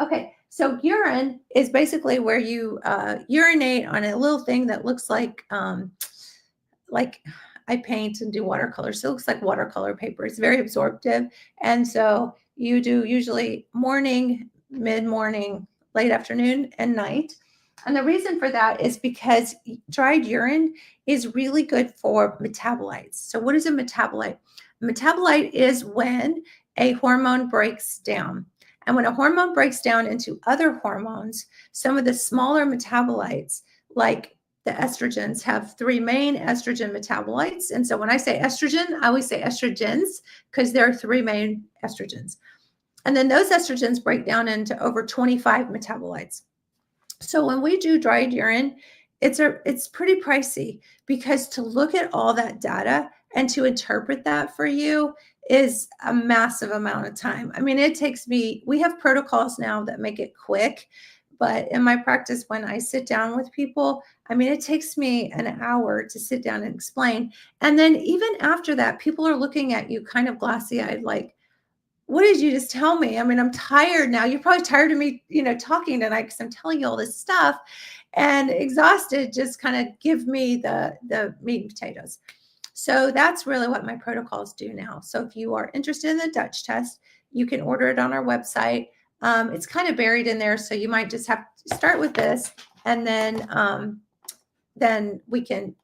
Okay, so urine is basically where you urinate on a little thing that looks like I paint and do watercolor. So it looks like watercolor paper. It's very absorptive. And so you do usually morning, mid-morning, late afternoon, and night. And the reason for that is because dried urine is really good for metabolites. So what is a metabolite? A metabolite is when a hormone breaks down. And when a hormone breaks down into other hormones, some of the smaller metabolites, like the estrogens, have three main estrogen metabolites. And so when I say estrogen, I always say estrogens because there are three main estrogens. And then those estrogens break down into over 25 metabolites. So when we do dried urine, it's pretty pricey because to look at all that data and to interpret that for you is a massive amount of time. I mean, it takes me, we have protocols now that make it quick, but in my practice, when I sit down with people, I mean, it takes me an hour to sit down and explain. And then even after that, people are looking at you kind of glassy eyed, like, what did you just tell me? I mean, I'm tired now. You're probably tired of me, talking tonight because I'm telling you all this stuff and exhausted. Just kind of give me the meat and potatoes. So that's really what my protocols do now. So if you are interested in the Dutch test, you can order it on our website. It's kind of buried in there, so you might just have to start with this, and then we can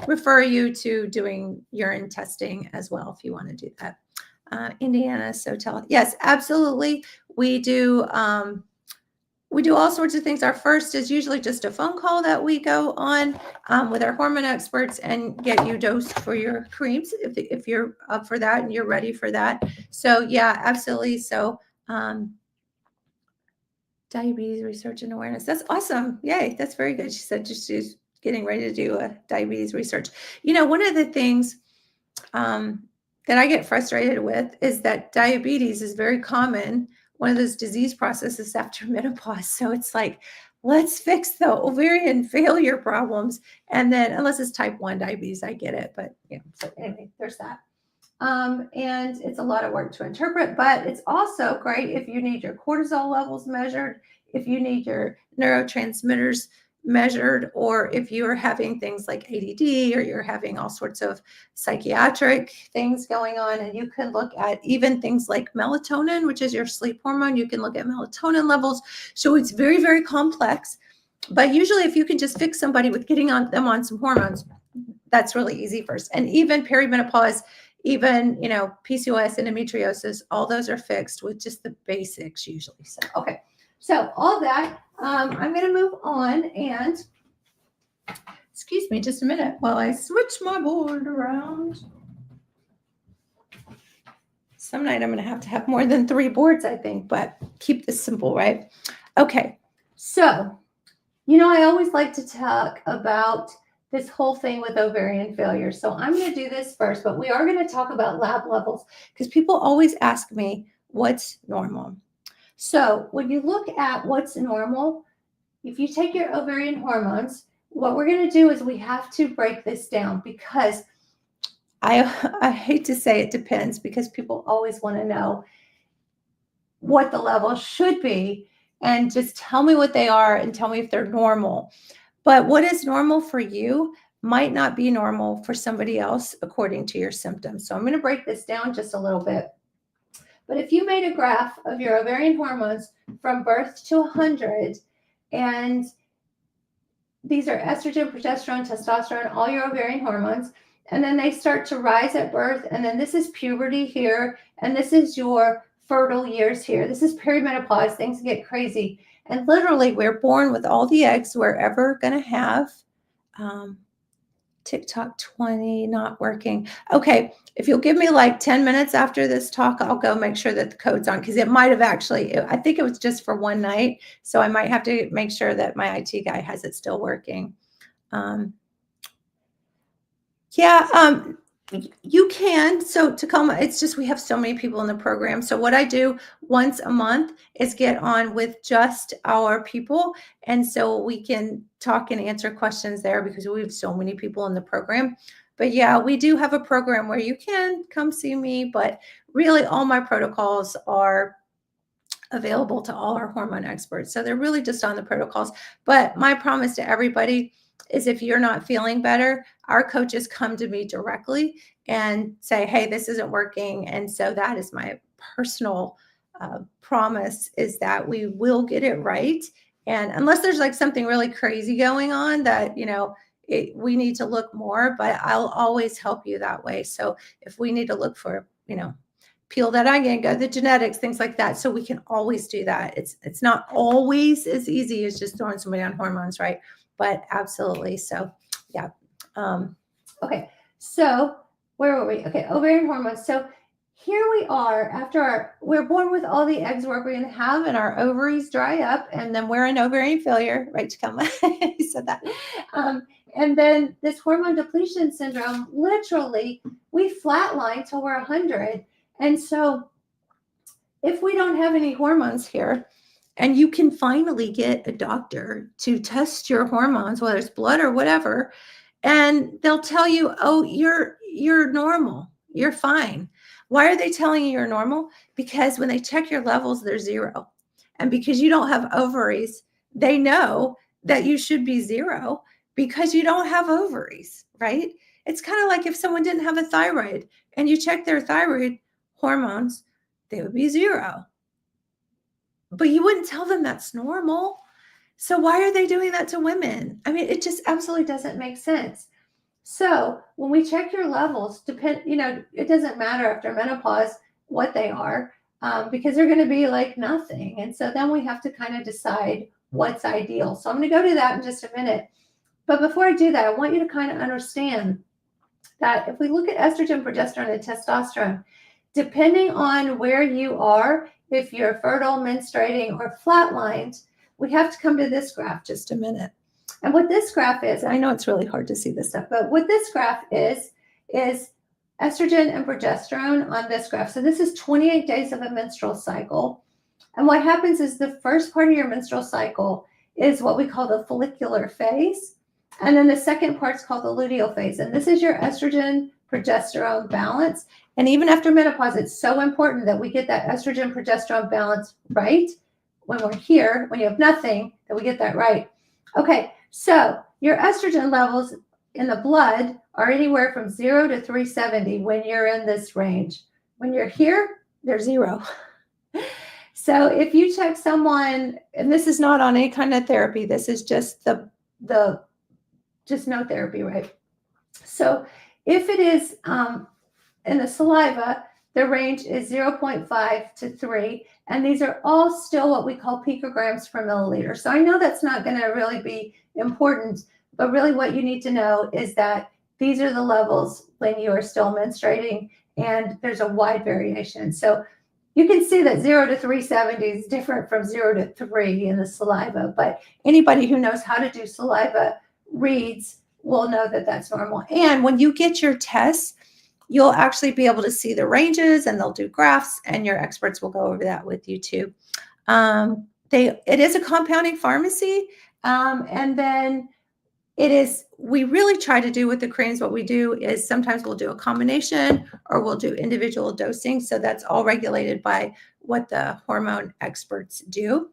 refer you to doing urine testing as well if you want to do that. Indiana, so yes, absolutely. We do all sorts of things. Our first is usually just a phone call that we go on with our hormone experts and get you dosed for your creams if you're up for that and you're ready for that. So yeah, absolutely. So diabetes research and awareness. That's awesome. Yay, that's very good. She said she's getting ready to do a diabetes research. One of the things that I get frustrated with is that diabetes is very common, one of those disease processes after menopause. So it's like, let's fix the ovarian failure problems. And then, unless it's type 1 diabetes, I get it. But yeah, so anyway, there's that. And it's a lot of work to interpret, but it's also great if you need your cortisol levels measured, if you need your neurotransmitters measured, or if you're having things like ADD or you're having all sorts of psychiatric things going on. And you can look at even things like melatonin, which is your sleep hormone. You can look at melatonin levels. So it's very, very complex. But usually if you can just fix somebody with getting them on some hormones, that's really easy first. And even perimenopause, even, PCOS, endometriosis, all those are fixed with just the basics usually. So, okay. So all that, I'm going to move on and excuse me just a minute while I switch my board around. Some night I'm going to have more than 3 boards, I think, but keep this simple, right? Okay. So, I always like to talk about this whole thing with ovarian failure. So I'm going to do this first, but we are going to talk about lab levels because people always ask me what's normal. So when you look at what's normal, if you take your ovarian hormones, what we're going to do is we have to break this down because I hate to say it depends because people always want to know what the level should be and just tell me what they are and tell me if they're normal. But what is normal for you might not be normal for somebody else according to your symptoms. So I'm going to break this down just a little bit. But if you made a graph of your ovarian hormones from birth to 100, and these are estrogen, progesterone, testosterone, all your ovarian hormones, and then they start to rise at birth, and then this is puberty here, and this is your fertile years here. This is perimenopause. Things get crazy. And literally, we're born with all the eggs we're ever going to have. TikTok 20 not working. Okay, if you'll give me like 10 minutes after this talk, I'll go make sure that the code's on because it might have actually, I think it was just for one night. So I might have to make sure that my IT guy has it still working. You can. So Tacoma, it's just we have so many people in the program. So what I do once a month is get on with just our people. And so we can talk and answer questions there because we have so many people in the program. But yeah, we do have a program where you can come see me, but really all my protocols are available to all our hormone experts. So they're really just on the protocols. But my promise to everybody is if you're not feeling better, our coaches come to me directly and say, hey, this isn't working. And so that is my personal promise is that we will get it right. And unless there's like something really crazy going on that, we need to look more, but I'll always help you that way. So if we need to look for, peel that onion, go the genetics, things like that. So we can always do that. It's not always as easy as just throwing somebody on hormones, right? But absolutely. So yeah. Okay. So where were we? Okay, ovarian hormones. So here we are after we're born with all the eggs we're going to have, and our ovaries dry up, and then we're in ovarian failure, right? Tacoma, you said that. And then this hormone depletion syndrome, literally, we flatline till we're 100. And so if we don't have any hormones here, and you can finally get a doctor to test your hormones, whether it's blood or whatever, and they'll tell you, oh, you're normal, you're fine. Why are they telling you you're normal? Because when they check your levels, they're zero. And because you don't have ovaries, they know that you should be zero because you don't have ovaries, right? It's kind of like if someone didn't have a thyroid and you check their thyroid hormones, they would be zero. But you wouldn't tell them that's normal. So why are they doing that to women? I mean, it just absolutely doesn't make sense. So when we check your levels, it doesn't matter after menopause what they are, because they're going to be like nothing. And so then we have to kind of decide what's ideal. So I'm going to go to that in just a minute. But before I do that, I want you to kind of understand that if we look at estrogen, progesterone, and testosterone, depending on where you are, if you're fertile, menstruating, or flatlined, we have to come to this graph just a minute. And what this graph is, I know it's really hard to see this stuff, but what this graph is estrogen and progesterone on this graph. So this is 28 days of a menstrual cycle. And what happens is the first part of your menstrual cycle is what we call the follicular phase. And then the second part is called the luteal phase. And this is your estrogen progesterone balance. And even after menopause, it's so important that we get that estrogen progesterone balance right when we're here, when you have nothing, that we get that right. Okay, so your estrogen levels in the blood are anywhere from 0 to 370 when you're in this range. When you're here, they're 0. So if you check someone, and this is not on any kind of therapy, this is just just no therapy, right? So if it is in the saliva, the range is 0.5 to 3, and these are all still what we call picograms per milliliter. So I know that's not going to really be important, but really what you need to know is that these are the levels when you are still menstruating, and there's a wide variation. So you can see that 0 to 370 is different from 0 to 3 in the saliva, but anybody who knows how to do saliva reads will know that that's normal. And when you get your tests, you'll actually be able to see the ranges, and they'll do graphs, and your experts will go over that with you too. It is a compounding pharmacy, and then we really try to do with the creams, what we do is sometimes we'll do a combination or we'll do individual dosing. So that's all regulated by what the hormone experts do.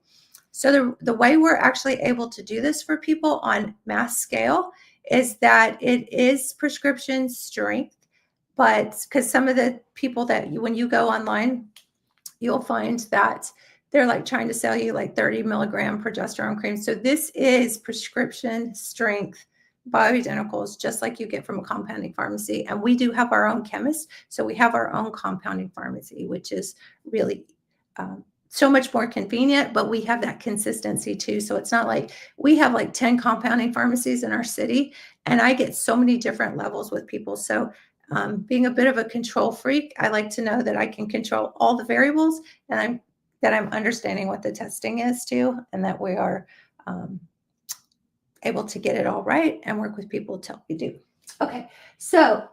So the way we're actually able to do this for people on mass scale is that it is prescription strength, but because some of the people when you go online, you'll find that they're like trying to sell you like 30 milligram progesterone cream. So this is prescription strength bioidenticals, just like you get from a compounding pharmacy. And we do have our own chemist. So we have our own compounding pharmacy, which is really so much more convenient, but we have that consistency too. So it's not like we have like 10 compounding pharmacies in our city, and I get so many different levels with people. So being a bit of a control freak, I like to know that I can control all the variables, and I'm understanding what the testing is too, and that we are able to get it all right and work with people till we do. Okay, so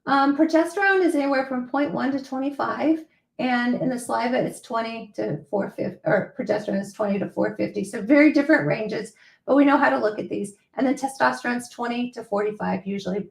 Progesterone is anywhere from 0.1 to 25. And in the saliva, it's 20 to 450, or progesterone is 20 to 450. So very different ranges, but we know how to look at these. And then testosterone is 20 to 45 usually.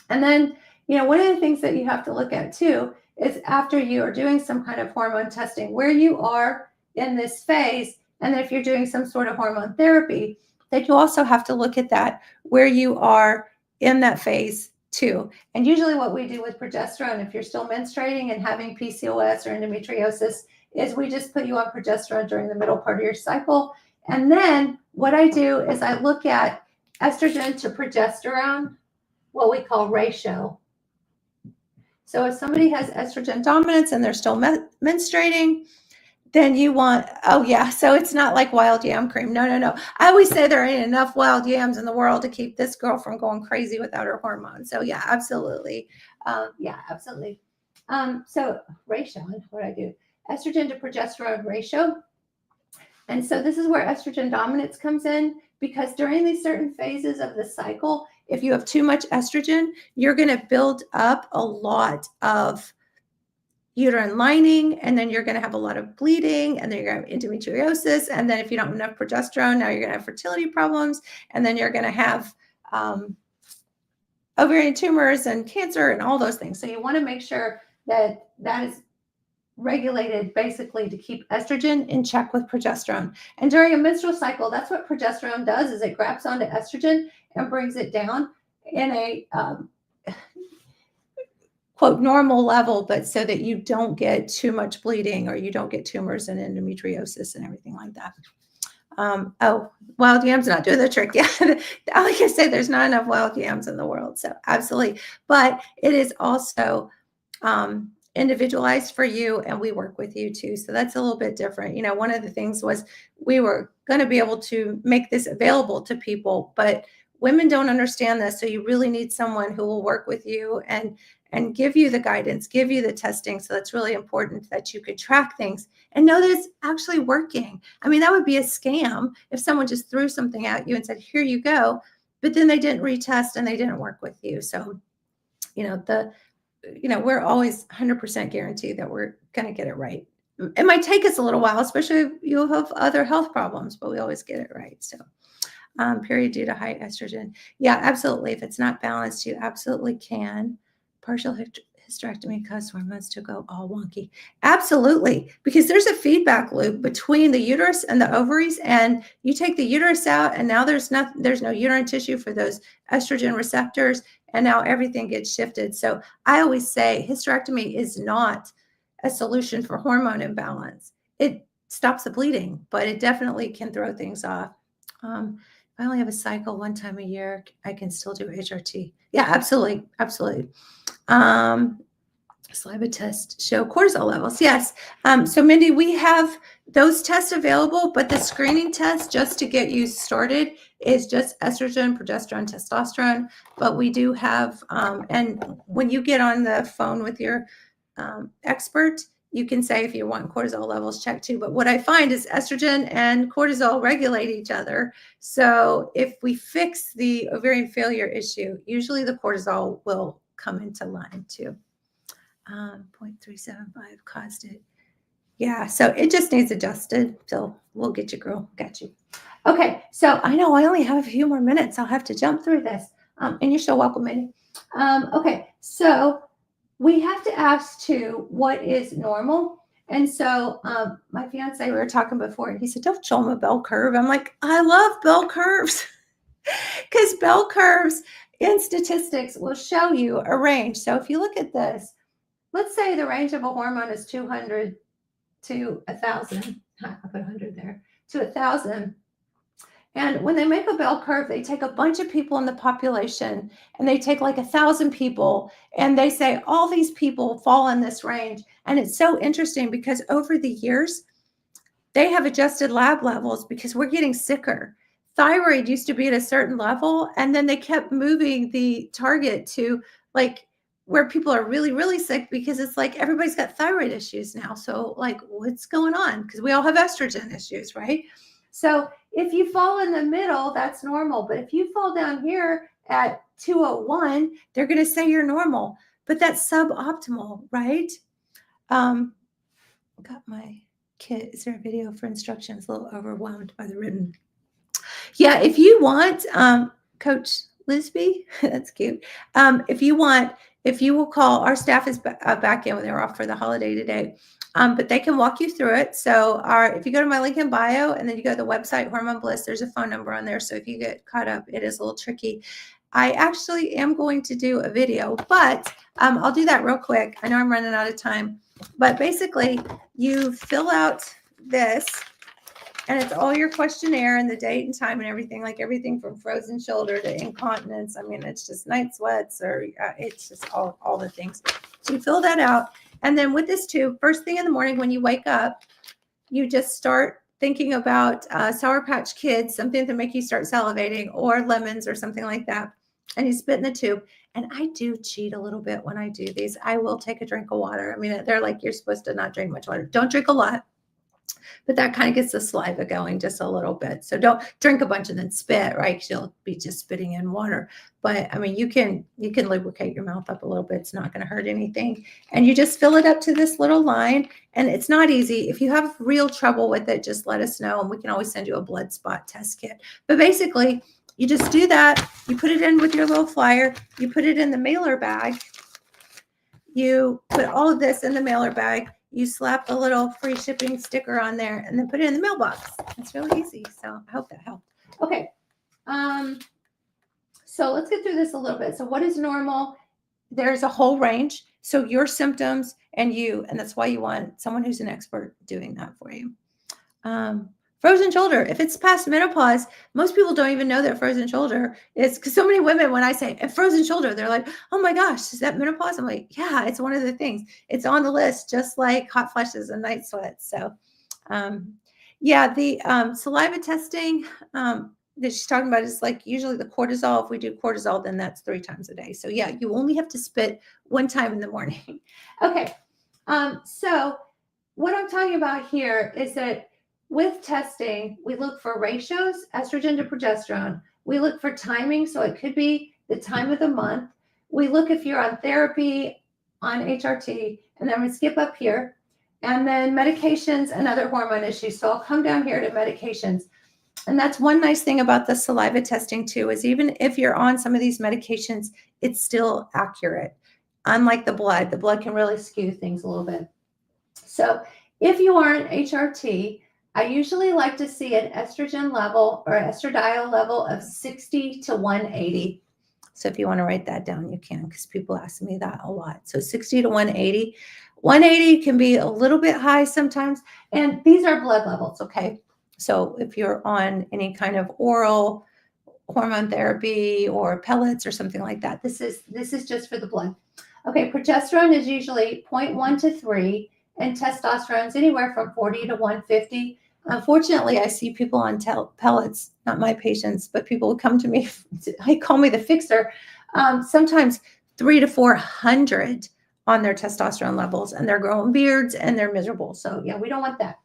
And then, one of the things that you have to look at too is after you are doing some kind of hormone testing, where you are in this phase. And then if you're doing some sort of hormone therapy, that you also have to look at that, where you are in that phase too. And usually what we do with progesterone, if you're still menstruating and having PCOS or endometriosis, is we just put you on progesterone during the middle part of your cycle. And then what I do is I look at estrogen to progesterone, what we call ratio. So if somebody has estrogen dominance and they're still menstruating, then you want, oh yeah, so it's not like wild yam cream. No. I always say there ain't enough wild yams in the world to keep this girl from going crazy without her hormones. So yeah, absolutely. Absolutely. So ratio, what I do, estrogen to progesterone ratio. And so this is where estrogen dominance comes in, because during these certain phases of the cycle, if you have too much estrogen, you're going to build up a lot of uterine lining, and then you're going to have a lot of bleeding, and then you're going to have endometriosis. And then if you don't have enough progesterone, now you're going to have fertility problems, and then you're going to have ovarian tumors and cancer and all those things. So you want to make sure that that is regulated basically to keep estrogen in check with progesterone. And during a menstrual cycle, that's what progesterone does, is it grabs onto estrogen and brings it down in a quote normal level, but so that you don't get too much bleeding or you don't get tumors and endometriosis and everything like that. Wild yams not doing the trick. Yeah, like I say, there's not enough wild yams in the world. So absolutely, but it is also individualized for you, and we work with you too. So that's a little bit different. One of the things was we were going to be able to make this available to people, but women don't understand this. So you really need someone who will work with you and give you the guidance, give you the testing. So that's really important, that you could track things and know that it's actually working. I mean, that would be a scam if someone just threw something at you and said, here you go, but then they didn't retest and they didn't work with you. So, we're always 100% guaranteed that we're going to get it right. It might take us a little while, especially if you have other health problems, but we always get it right. So, period due to high estrogen. Yeah, absolutely. If it's not balanced, you absolutely can. Partial hysterectomy causes hormones to go all wonky. Absolutely, because there's a feedback loop between the uterus and the ovaries, and you take the uterus out, and now there's no uterine tissue for those estrogen receptors, and now everything gets shifted. So I always say hysterectomy is not a solution for hormone imbalance. It stops the bleeding, but it definitely can throw things off. I only have a cycle one time a year, I can still do HRT. Yeah, absolutely. Saliva test show cortisol levels. Yes. So Mindy, we have those tests available, but the screening test just to get you started is just estrogen, progesterone, testosterone. But we do have, and when you get on the phone with your expert, you can say if you want cortisol levels checked too. But what I find is estrogen and cortisol regulate each other. So if we fix the ovarian failure issue, usually the cortisol will come into line too. 0.375 caused it. Yeah, so it just needs adjusted. So we'll get you, girl. Got you. Okay, so I know I only have a few more minutes. I'll have to jump through this. And you're so welcome, Mindy. Okay, so we have to ask too, what is normal? And so my fiance, we were talking before, and he said, don't show him a bell curve. I'm like, I love bell curves because bell curves in statistics will show you a range. So if you look at this, let's say the range of a hormone is 200 to 1,000. I put 100 there, to 1,000. And when they make a bell curve, they take a bunch of people in the population, and they take like 1,000 people, and they say all these people fall in this range. And it's so interesting because over the years, they have adjusted lab levels because we're getting sicker. Thyroid used to be at a certain level, and then they kept moving the target to like where people are really, really sick, because it's like everybody's got thyroid issues now. So like, what's going on? Because we all have estrogen issues, right? So If you fall in the middle, that's normal. But if you fall down here at 201, they're going to say you're normal, but that's suboptimal, right? Got my kit. Is there a video for instructions? A little overwhelmed by the written. Yeah, if you want, Coach Lisby, that's cute. If you will call, our staff is back in when they're off for the holiday today. But they can walk you through it. So if you go to my link in bio and then you go to the website, Hormone Bliss, there's a phone number on there. So if you get caught up, it is a little tricky. I actually am going to do a video, but I'll do that real quick. I know I'm running out of time, but basically you fill out this and it's all your questionnaire and the date and time and everything, like everything from frozen shoulder to incontinence. I mean, it's just night sweats or it's just all the things. So you fill that out. And then with this tube, first thing in the morning when you wake up, you just start thinking about Sour Patch Kids, something to make you start salivating, or lemons or something like that. And you spit in the tube. And I do cheat a little bit when I do these. I will take a drink of water. I mean, they're like, you're supposed to not drink much water. Don't drink a lot. But that kind of gets the saliva going just a little bit. So don't drink a bunch and then spit, right? Because you'll be just spitting in water. But I mean, you can lubricate your mouth up a little bit. It's not going to hurt anything. And you just fill it up to this little line. And it's not easy. If you have real trouble with it, just let us know. And we can always send you a blood spot test kit. But basically, you just do that. You put it in with your little flyer. You put it in the mailer bag. You put all of this in the mailer bag. You slap a little free shipping sticker on there and then put it in the mailbox. It's really easy. So I hope that helped. Okay. So let's get through this a little bit. So what is normal? There's a whole range. So your symptoms and that's why you want someone who's an expert doing that for you. Frozen shoulder. If it's past menopause, most people don't even know that frozen shoulder is, because so many women, when I say a frozen shoulder, they're like, oh my gosh, is that menopause? I'm like, yeah, it's one of the things. It's on the list, just like hot flushes and night sweats. So, yeah, the saliva testing that she's talking about is like usually the cortisol. If we do cortisol, then that's 3 times a day. So yeah, you only have to spit 1 time in the morning. Okay. So what I'm talking about here is that with testing, we look for ratios, estrogen to progesterone. We look for timing, so it could be the time of the month. We look if you're on therapy, on HRT, and then we skip up here. And then medications and other hormone issues. So I'll come down here to medications. And that's one nice thing about the saliva testing too, is even if you're on some of these medications, it's still accurate. Unlike the blood can really skew things a little bit. So if you are an HRT, I usually like to see an estrogen level or estradiol level of 60 to 180. So if you want to write that down, you can, because people ask me that a lot. So 60 to 180. 180 can be a little bit high sometimes. And these are blood levels, okay? So if you're on any kind of oral hormone therapy or pellets or something like that, this is just for the blood. Okay, progesterone is usually 0.1 to 3. And testosterone is anywhere from 40 to 150. Unfortunately, I see people on pellets, not my patients, but people would come to me. They call me the fixer. Sometimes 300 to 400 on their testosterone levels, and they're growing beards and they're miserable. So yeah, we don't want that.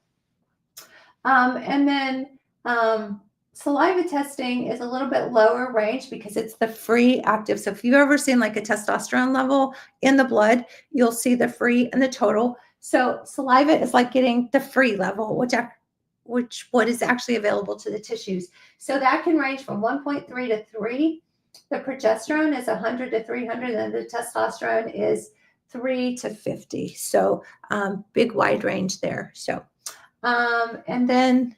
And then saliva testing is a little bit lower range because it's the free active. So if you've ever seen like a testosterone level in the blood, you'll see the free and the total. So saliva is like getting the free level, which what is actually available to the tissues. So that can range from 1.3 to 3. The progesterone is 100 to 300, and the testosterone is 3 to 50. So big wide range there. So and then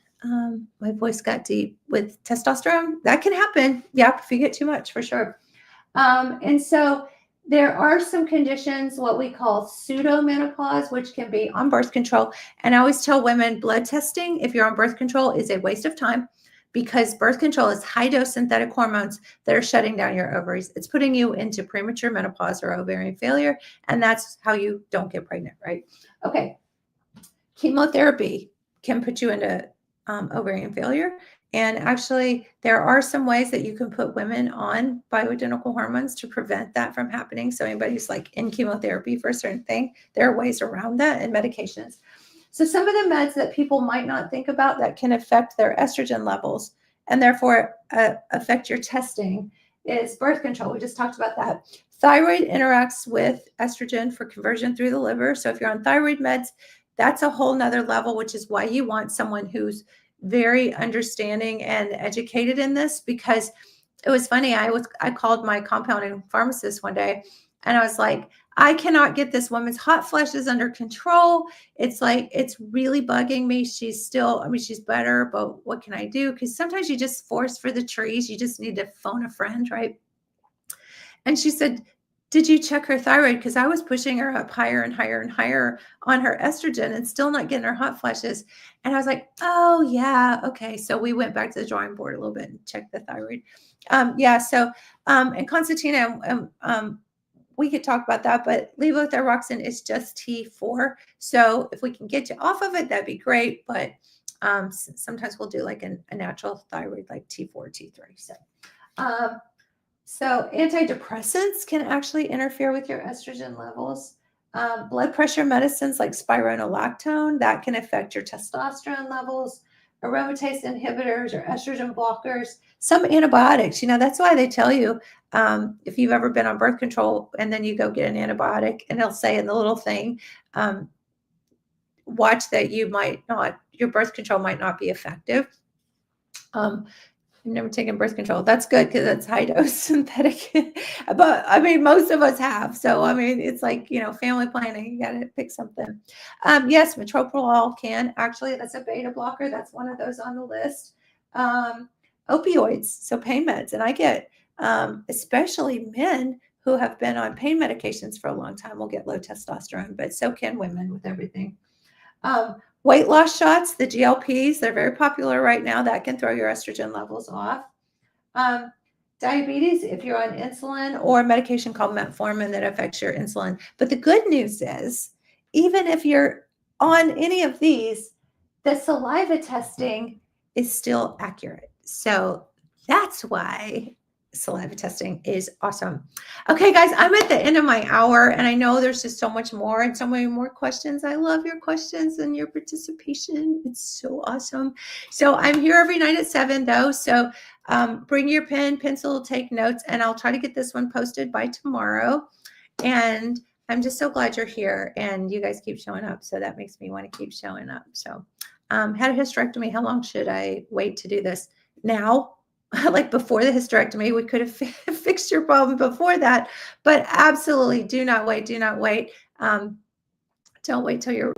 my voice got deep with testosterone. That can happen. Yeah, if you get too much, for sure. And so there are some conditions, what we call pseudomenopause, which can be on birth control. And I always tell women blood testing, if you're on birth control, is a waste of time, because birth control is high dose synthetic hormones that are shutting down your ovaries. It's putting you into premature menopause or ovarian failure. And that's how you don't get pregnant, right? Okay. Chemotherapy can put you into ovarian failure. And actually, there are some ways that you can put women on bioidentical hormones to prevent that from happening. So anybody who's like in chemotherapy for a certain thing, there are ways around that and medications. So some of the meds that people might not think about that can affect their estrogen levels and therefore affect your testing is birth control. We just talked about that. Thyroid interacts with estrogen for conversion through the liver. So if you're on thyroid meds, that's a whole nother level, which is why you want someone who's very understanding and educated in this. Because it was funny, I called my compounding pharmacist one day and I was like, I cannot get this woman's hot flashes under control. It's like, it's really bugging me. She's still, I mean, she's better, but what can I do? Because sometimes you just force for the trees. You just need to phone a friend, right? And she said, did you check her thyroid? Because I was pushing her up higher and higher and higher on her estrogen and still not getting her hot flashes. And I was like, oh, yeah. Okay. So we went back to the drawing board a little bit and checked the thyroid. Yeah. So, and concertina, we could talk about that, but levothyroxine is just T4. So if we can get you off of it, that'd be great. But sometimes we'll do like a natural thyroid, like T4, T3. So antidepressants can actually interfere with your estrogen levels. Blood pressure medicines like spironolactone, that can affect your testosterone levels. Aromatase inhibitors or estrogen blockers. Some antibiotics, that's why they tell you if you've ever been on birth control and then you go get an antibiotic and they'll say in the little thing, watch that your birth control might not be effective. I've never taken birth control. That's good because it's high dose synthetic. But I mean, most of us have. So, I mean, it's like, family planning. You got to pick something. Yes, metoprolol can actually, that's a beta blocker. That's one of those on the list. Opioids, so pain meds. And I get, especially men who have been on pain medications for a long time will get low testosterone, but so can women with everything. Weight loss shots, the GLPs, they're very popular right now. That can throw your estrogen levels off. Diabetes, if you're on insulin, or a medication called metformin that affects your insulin. But the good news is, even if you're on any of these, the saliva testing is still accurate. So that's why saliva testing is awesome. Okay, guys, I'm at the end of my hour, and I know there's just so much more and so many more questions. I love your questions and your participation. It's so awesome. So I'm here every night at 7, though. So bring your pen, pencil, take notes, and I'll try to get this one posted by tomorrow. And I'm just so glad you're here, and you guys keep showing up. So that makes me want to keep showing up. So had a hysterectomy. How long should I wait to do this? Now? Like before the hysterectomy, we could have fixed your problem before that, but absolutely do not wait. Do not wait. Don't wait till you're,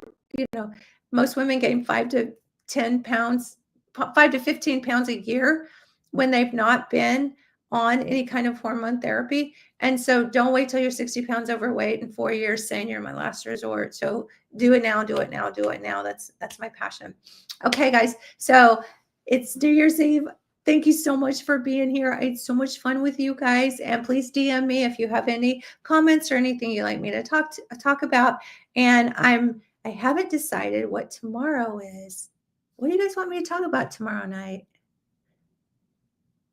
most women gain 5 to 10 pounds, 5 to 15 pounds a year when they've not been on any kind of hormone therapy. And so don't wait till you're 60 pounds overweight in 4 years saying you're my last resort. So do it now, do it now, do it now. That's my passion. Okay, guys. So it's New Year's Eve. Thank you so much for being here. I had so much fun with you guys. And please DM me if you have any comments or anything you'd like me to talk about. And I haven't decided what tomorrow is. What do you guys want me to talk about tomorrow night?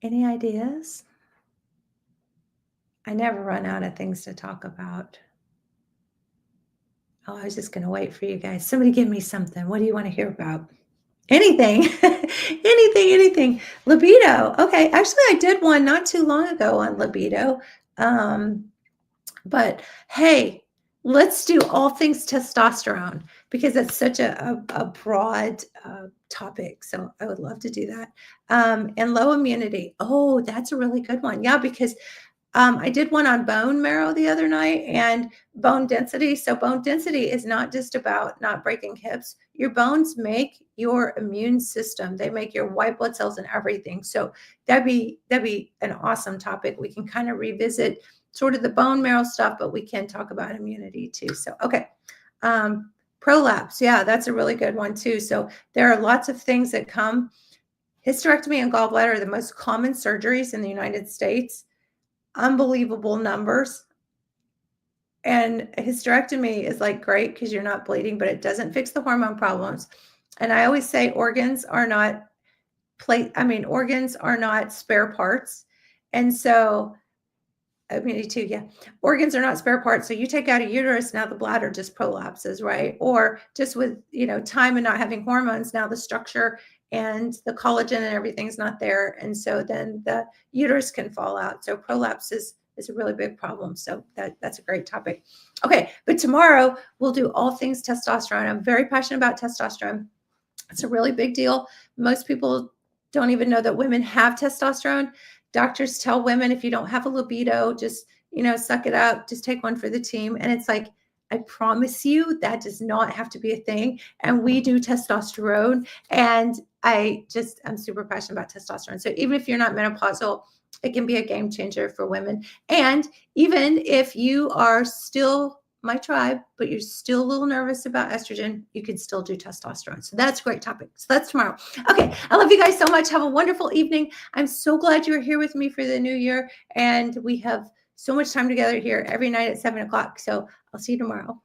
Any ideas? I never run out of things to talk about. Oh, I was just going to wait for you guys. Somebody give me something. What do you want to hear about? Anything, anything. Libido. Okay. Actually, I did one not too long ago on libido. But hey, let's do all things testosterone because it's such a broad topic. So I would love to do that. And low immunity. Oh, that's a really good one. Yeah, because I did one on bone marrow the other night and bone density. So bone density is not just about not breaking hips. Your bones make your immune system. They make your white blood cells and everything. So that'd be an awesome topic. We can kind of revisit sort of the bone marrow stuff, but we can talk about immunity too. So, okay. Prolapse. Yeah, that's a really good one too. So there are lots of things that come. Hysterectomy and gallbladder are the most common surgeries in the United States. Unbelievable numbers. And hysterectomy is like great because you're not bleeding, but it doesn't fix the hormone problems. And I always say organs are not organs are not spare parts. And so Me too, yeah. Organs are not spare parts. So you take out a uterus, now the bladder just prolapses, right? Or just with, time and not having hormones, now the structure and the collagen and everything's not there. And so then the uterus can fall out. So prolapse is a really big problem. So that's a great topic. Okay, but tomorrow we'll do all things testosterone. I'm very passionate about testosterone. It's a really big deal. Most people don't even know that women have testosterone. Doctors tell women if you don't have a libido, just, suck it up, just take one for the team. And it's like, I promise you that does not have to be a thing. And we do testosterone. And I'm super passionate about testosterone. So even if you're not menopausal, it can be a game changer for women. And even if you are still my tribe, but you're still a little nervous about estrogen, you can still do testosterone. So that's a great topic. So that's tomorrow. Okay. I love you guys so much. Have a wonderful evening. I'm so glad you're here with me for the new year. And we have so much time together here every night at 7 o'clock. So I'll see you tomorrow.